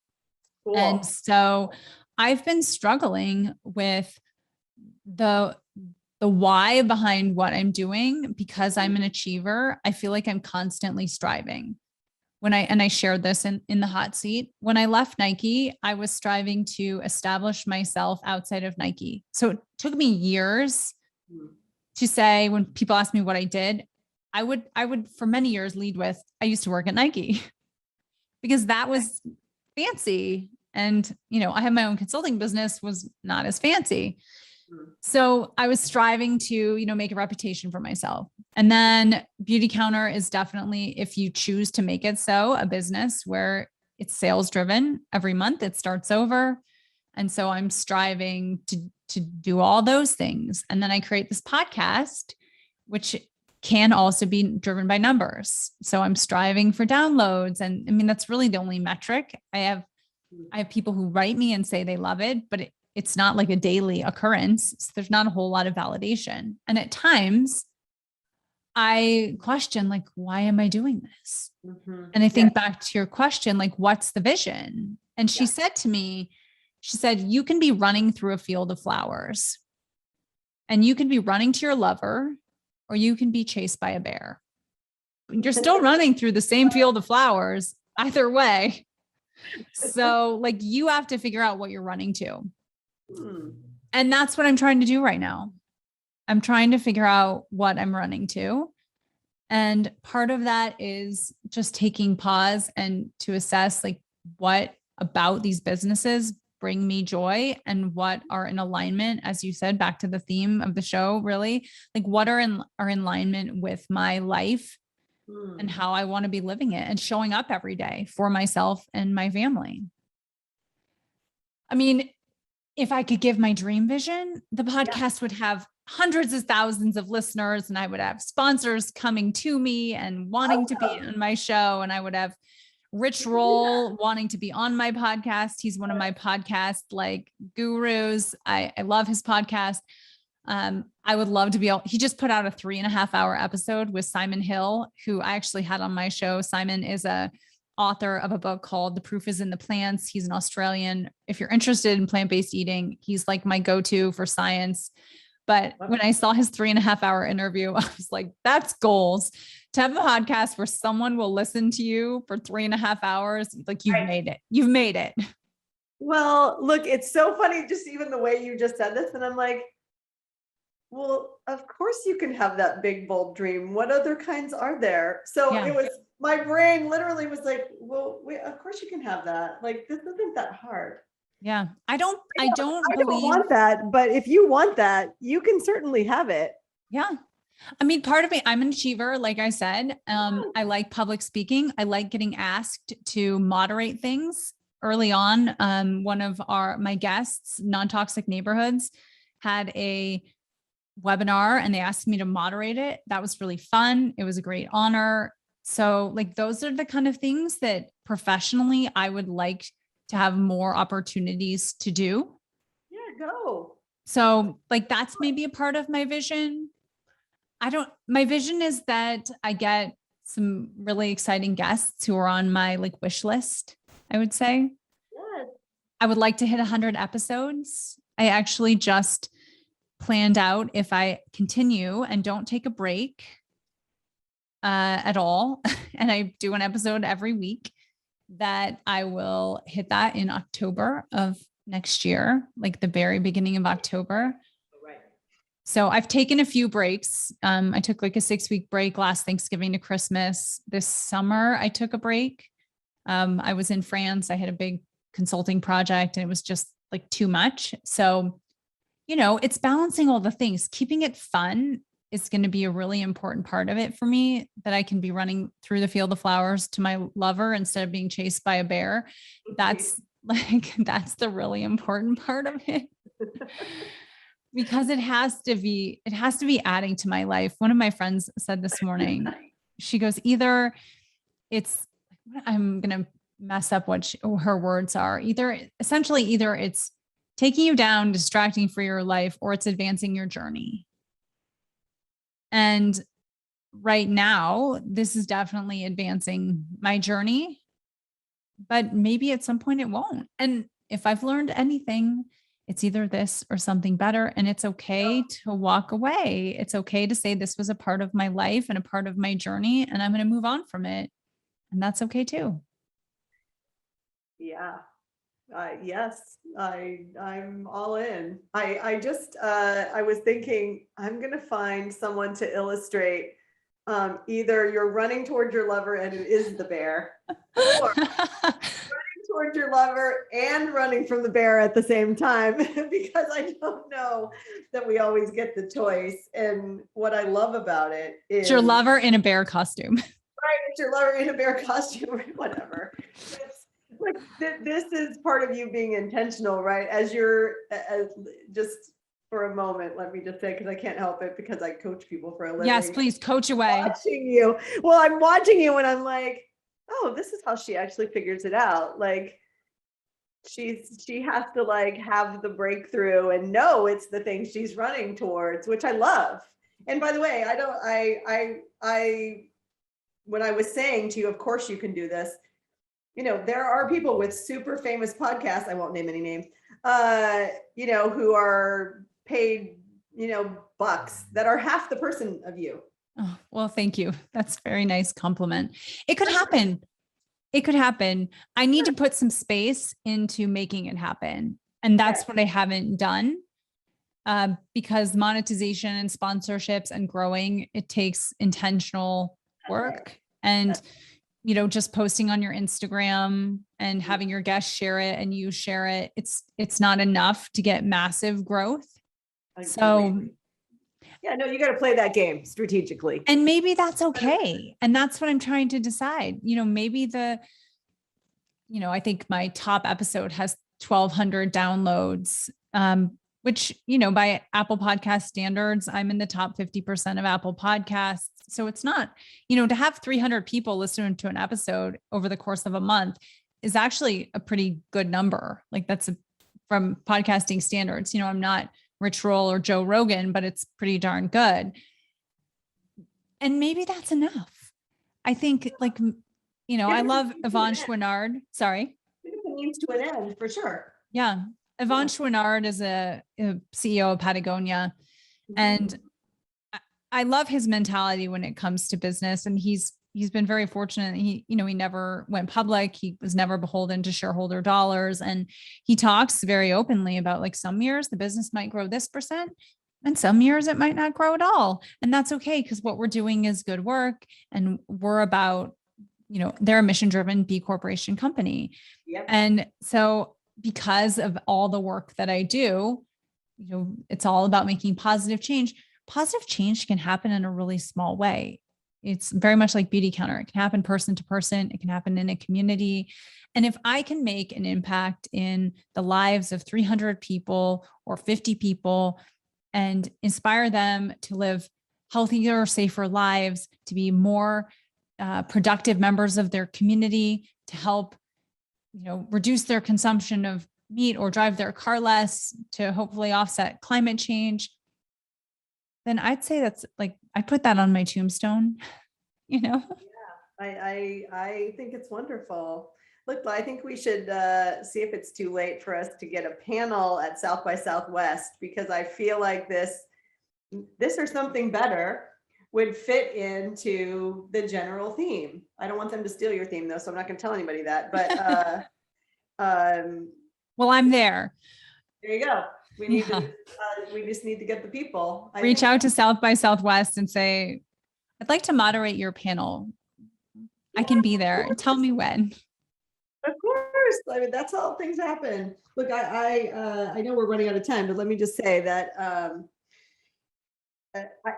Cool. And so I've been struggling with the why behind what I'm doing, because I'm an achiever. I feel like I'm constantly striving. I shared this in the hot seat. When I left Nike, I was striving to establish myself outside of Nike. So it took me years to say, when people ask me what I did, I would for many years lead with, I used to work at Nike, because that was fancy. And, I have my own consulting business, was not as fancy. So I was striving to, make a reputation for myself. And then Beautycounter is definitely, if you choose to make it so, a business where it's sales driven. Every month it starts over. And so I'm striving to do all those things. And then I create this podcast, which can also be driven by numbers. So I'm striving for downloads. And I mean, that's really the only metric. I have people who write me and say they love it, but it's not like a daily occurrence. So there's not a whole lot of validation. And at times I question, like, why am I doing this? Mhm. And I think back to your question, like, what's the vision? And she Yeah. said to me, she said, you can be running through a field of flowers and you can be running to your lover, or you can be chased by a bear. You're still running through the same field of flowers either way. So like, you have to figure out what you're running to. Hmm. And that's what I'm trying to do right now. I'm trying to figure out what I'm running to. And part of that is just taking pause and to assess, like, what about these businesses bring me joy and what are in alignment, as you said, back to the theme of the show, really, like, what are in alignment with my life and how I want to be living it and showing up every day for myself and my family. I mean, if I could give my dream vision, the podcast would have hundreds of thousands of listeners, and I would have sponsors coming to me and wanting to be on my show. And I would have Rich Roll wanting to be on my podcast. He's one of my podcast like gurus. I love his podcast. I would love to be he just put out a 3.5-hour episode with Simon Hill, who I actually had on my show. Simon is a author of a book called The Proof is in the Plants. He's an Australian. If you're interested in plant-based eating, he's like my go-to for science. But when I saw his 3.5-hour interview, I was like, that's goals. To have a podcast where someone will listen to you for 3.5 hours, like, you've made it. You've made it. Well, look, it's so funny, just even the way you just said this. And I'm like, well, of course you can have that big, bold dream. What other kinds are there? So it was, my brain literally was like, well, of course you can have that. Like, this isn't that hard. Yeah. I don't believe want that, but if you want that, you can certainly have it. Yeah. I mean, part of me, I'm an achiever. Like I said, I like public speaking. I like getting asked to moderate things early on. One of my guests, Non-Toxic Neighborhoods, had a webinar and they asked me to moderate it. That was really fun. It was a great honor. So like, those are the kind of things that professionally I would like to have more opportunities to do. Yeah, go. So like, that's maybe a part of my vision. My vision is that I get some really exciting guests who are on my like wish list, I would say. Yes. I would like to hit 100 episodes. I actually just planned out, if I continue and don't take a break at all, and I do an episode every week, that I will hit that in October of next year, like the very beginning of October. Right. So I've taken a few breaks. I took like a 6-week break last Thanksgiving to Christmas. This summer, I took a break. I was in France. I had a big consulting project and it was just like too much. So, it's balancing all the things. Keeping it fun is going to be a really important part of it for me, that I can be running through the field of flowers to my lover instead of being chased by a bear. That's the really important part of it. Because it has to be adding to my life. One of my friends said this morning, she goes, either it's, I'm going to mess up what her words are. Either it's taking you down, distracting for your life, or it's advancing your journey. And right now, this is definitely advancing my journey, but maybe at some point it won't. And if I've learned anything, it's either this or something better. And it's okay to walk away. It's okay to say this was a part of my life and a part of my journey, and I'm going to move on from it. And that's okay too. Yeah. Yes, I'm all in. I was thinking, I'm going to find someone to illustrate, either you're running toward your lover and it is the bear, or towards your lover and running from the bear at the same time, because I don't know that we always get the choice. And what I love about it is it's your lover in a bear costume. Right, it's your lover in a bear costume or whatever. It's like this is part of you being intentional, right? As just for a moment, let me just say, because I can't help it, because I coach people for a living. Yes, please coach away. Watching you. Well, I'm watching you and I'm like, oh, this is how she actually figures it out. Like, she has to like have the breakthrough and know it's the thing she's running towards, which I love. And by the way, when I was saying to you, of course you can do this, there are people with super famous podcasts, I won't name any names, who are paid, bucks that are half the person of you. Oh, well, thank you. That's a very nice compliment. It could happen. It could happen. I need to put some space into making it happen. And that's what I haven't done. Because monetization and sponsorships and growing, it takes intentional work. And just posting on your Instagram and having your guests share it and you share it. It's not enough to get massive growth. So yeah, no, you got to play that game strategically. And maybe that's okay. And that's what I'm trying to decide. Maybe I think my top episode has 1,200 downloads, which, by Apple Podcast standards, I'm in the top 50% of Apple Podcasts. So it's not, to have 300 people listening to an episode over the course of a month is actually a pretty good number. Like that's from podcasting standards. I'm not Rich Roll or Joe Rogan, but it's pretty darn good. And maybe that's enough. I think I love Yvonne Chouinard. Sorry. It means to an end for sure. Yeah. Yvonne Chouinard is a CEO of Patagonia. And I love his mentality when it comes to business. And he's been very fortunate. He never went public. He was never beholden to shareholder dollars. And he talks very openly about like some years the business might grow this percent and some years it might not grow at all. And that's okay. Because what we're doing is good work. And we're about, they're a mission-driven B Corporation company. Yep. And so because of all the work that I do, it's all about making positive change. Positive change can happen in a really small way. It's very much like Beautycounter. It can happen person to person. It can happen in a community. And if I can make an impact in the lives of 300 people or 50 people and inspire them to live healthier, safer lives, to be more productive members of their community, to help, reduce their consumption of meat or drive their car less, to hopefully offset climate change, then I'd say that's like, I put that on my tombstone, Yeah, I think it's wonderful. Look, I think we should see if it's too late for us to get a panel at South by Southwest, because I feel like this or something better would fit into the general theme. I don't want them to steal your theme though, so I'm not going to tell anybody that, but well, I'm there. There you go. We need to, we just need to get the people. Reach out to South by Southwest and say, I'd like to moderate your panel. I can be there. Tell me when. Of course. I mean, that's how things happen. Look, I know we're running out of time, but let me just say that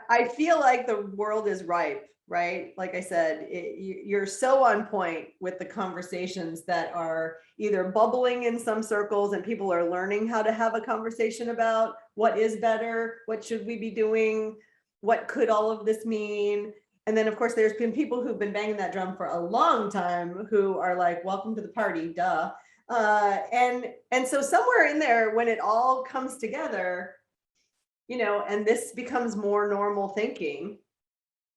I feel like the world is ripe, right? Like I said, you're so on point with the conversations that are either bubbling in some circles and people are learning how to have a conversation about what is better, what should we be doing, what could all of this mean? And then of course, there's been people who've been banging that drum for a long time who are like, welcome to the party, duh. And so somewhere in there, when it all comes together, and this becomes more normal thinking,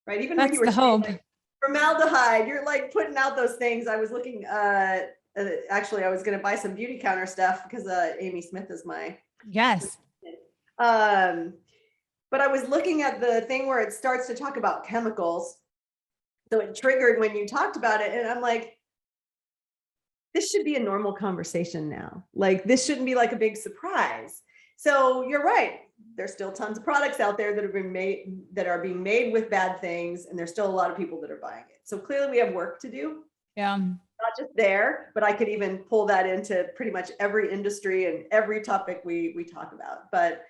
right? Even that's when you were the hope. Like, formaldehyde, you're like putting out those things. I was looking, actually, I was going to buy some Beautycounter stuff because Amy Smith is my. Yes. But I was looking at the thing where it starts to talk about chemicals. So it triggered when you talked about it. And I'm like, this should be a normal conversation now. Like, this shouldn't be like a big surprise. So you're right. There's still tons of products out there that have been made, that are being made with bad things. And there's still a lot of people that are buying it. So clearly we have work to do. Yeah. Not just there, but I could even pull that into pretty much every industry and every topic we talk about. But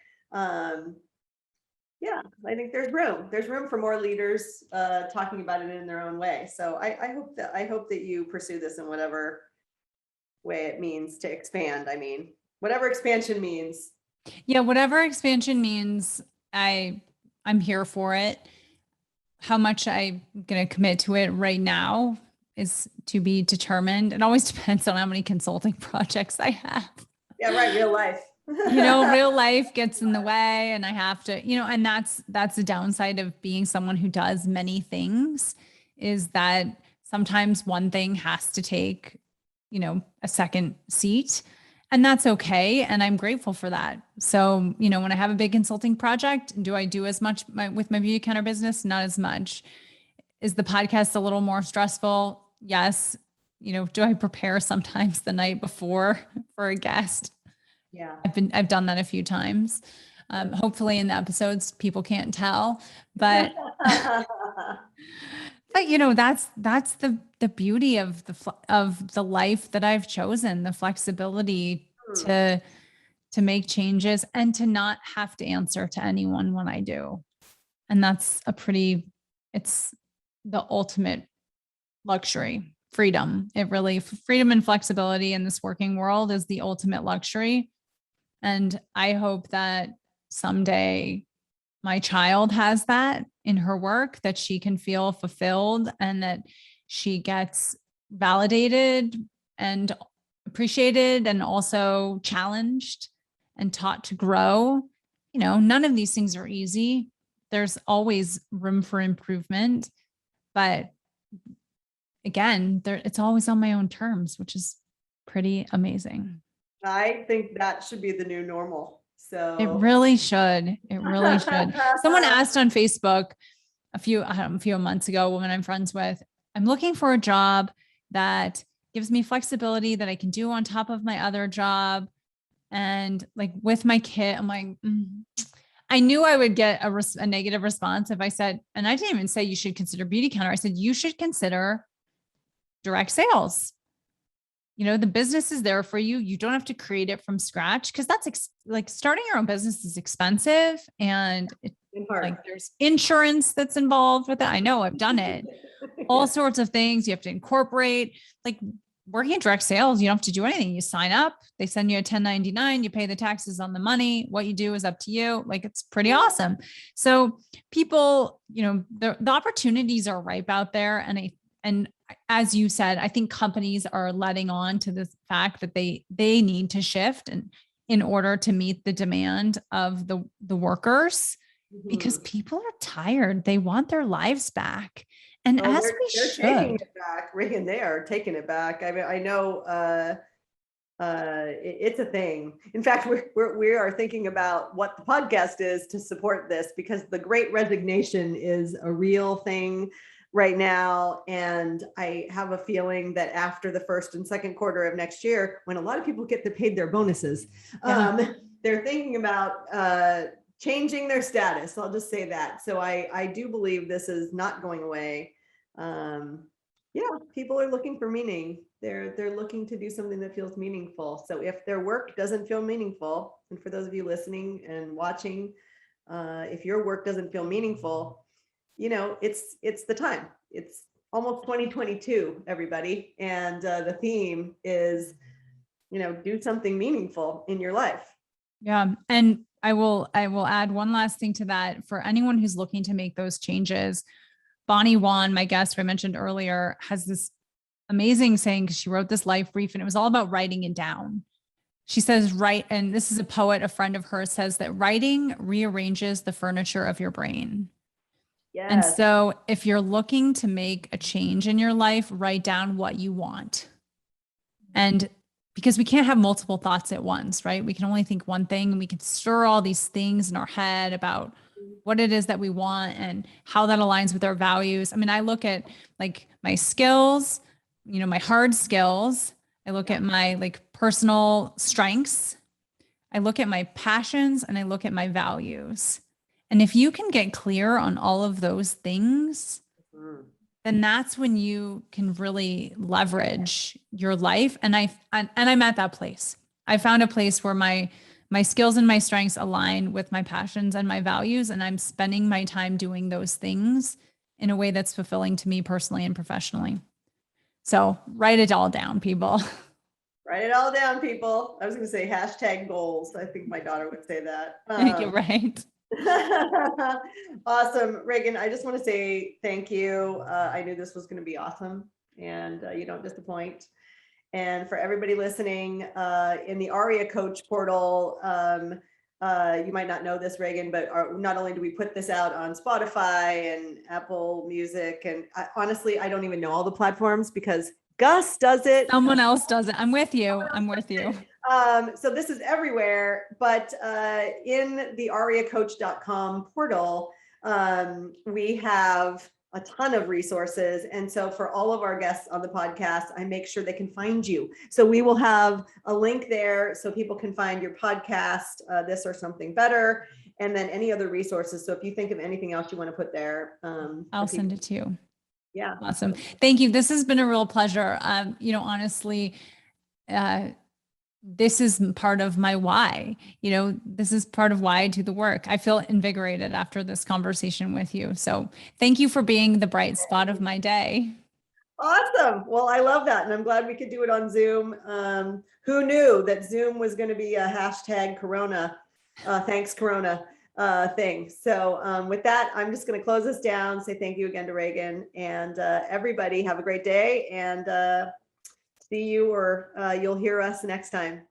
yeah, I think there's room for more leaders talking about it in their own way. So I hope that you pursue this in whatever way it means to expand. I mean, whatever expansion means. Yeah, whatever expansion means, I'm here for it. How much I'm going to commit to it right now is to be determined. It always depends on how many consulting projects I have. Yeah, right. Real life. real life gets in the way and I have to, and that's the downside of being someone who does many things, is that sometimes one thing has to take, a second seat, and that's okay. And I'm grateful for that. So, when I have a big consulting project, do I do as much with my Beautycounter business? Not as much. Is the podcast a little more stressful? Yes. Do I prepare sometimes the night before for a guest? Yeah. I've done that a few times. Hopefully in the episodes, people can't tell, but, that's the beauty of the life that I've chosen, the flexibility to make changes and to not have to answer to anyone when I do. And that's it's the ultimate luxury, freedom. Freedom and flexibility in this working world is the ultimate luxury. And I hope that someday my child has that in her work, that she can feel fulfilled and that she gets validated and appreciated and also challenged and taught to grow. None of these things are easy. There's always room for improvement, but again, it's always on my own terms, which is pretty amazing. I think that should be the new normal. So It really should. It really should. Someone asked on Facebook a few months ago, a woman I'm friends with, I'm looking for a job that gives me flexibility that I can do on top of my other job. And like with my kid, I'm like, I knew I would get a negative response if I said, and I didn't even say you should consider Beautycounter. I said, you should consider direct sales. The business is there for you. You don't have to create it from scratch, because that's like starting your own business is expensive, and like there's insurance that's involved with it. I know, I've done it. All sorts of things you have to incorporate. Like working in direct sales, you don't have to do anything. You sign up, they send you a 1099, you pay the taxes on the money. What you do is up to you. Like, it's pretty awesome. So people, the opportunities are ripe out there. And as you said, I think companies are letting on to the fact that they need to shift and in order to meet the demand of the workers, because people are tired. They want their lives back. And as we should. Taking it back, Regan, they are taking it back. I mean, I know it's a thing. In fact, we are thinking about what the podcast is to support this, because the Great Resignation is a real thing right now. And I have a feeling that after the first and second quarter of next year, when a lot of people get paid their bonuses, they're thinking about changing their status. I'll just say that. So I do believe this is not going away. People are looking for meaning. They're looking to do something that feels meaningful. So if their work doesn't feel meaningful, and for those of you listening and watching, if your work doesn't feel meaningful, it's the time. It's almost 2022, everybody. And the theme is, do something meaningful in your life. Yeah. And I will add one last thing to that. For anyone who's looking to make those changes, Bonnie Wan, my guest who I mentioned earlier, has this amazing saying, because she wrote this life brief and it was all about writing it down. She says, and this is a poet, a friend of hers, says that writing rearranges the furniture of your brain. Yes. And so if you're looking to make a change in your life, write down what you want. And because we can't have multiple thoughts at once, right? We can only think one thing, and we can stir all these things in our head about what it is that we want and how that aligns with our values. I mean, I look at like my skills, my hard skills. I look at my like personal strengths. I look at my passions, and I look at my values. And if you can get clear on all of those things, then that's when you can really leverage your life. And I'm at that place. I found a place where my skills and my strengths align with my passions and my values. And I'm spending my time doing those things in a way that's fulfilling to me personally and professionally. So write it all down, people. Write it all down, people. I was going to say #goals. I think my daughter would say that. You're right. Awesome. Regan, I just want to say thank you. I knew this was going to be awesome, and you don't disappoint. And for everybody listening in the ARIA Coach portal, you might not know this, Reagan, but not only do we put this out on Spotify and Apple Music, and honestly, I don't even know all the platforms because Gus does it. Someone else does it. I'm with you. I'm with you. So this is everywhere, but in the ariacoach.com portal, we have a ton of resources. And so for all of our guests on the podcast, I make sure they can find you. So we will have a link there so people can find your podcast, this or something better, and then any other resources. So if you think of anything else you want to put there, I'll send it to you. Yeah. Awesome. Thank you. This has been a real pleasure. Honestly, this is part of my why. This is part of why I do the work. I feel invigorated after this conversation with you. So thank you for being the bright spot of my day. Awesome. Well, I love that. And I'm glad we could do it on Zoom. Who knew that Zoom was going to be a hashtag Corona, thanks Corona thing. So with that, I'm just going to close this down, say thank you again to Reagan, and everybody have a great day, and see you, or you'll hear us next time.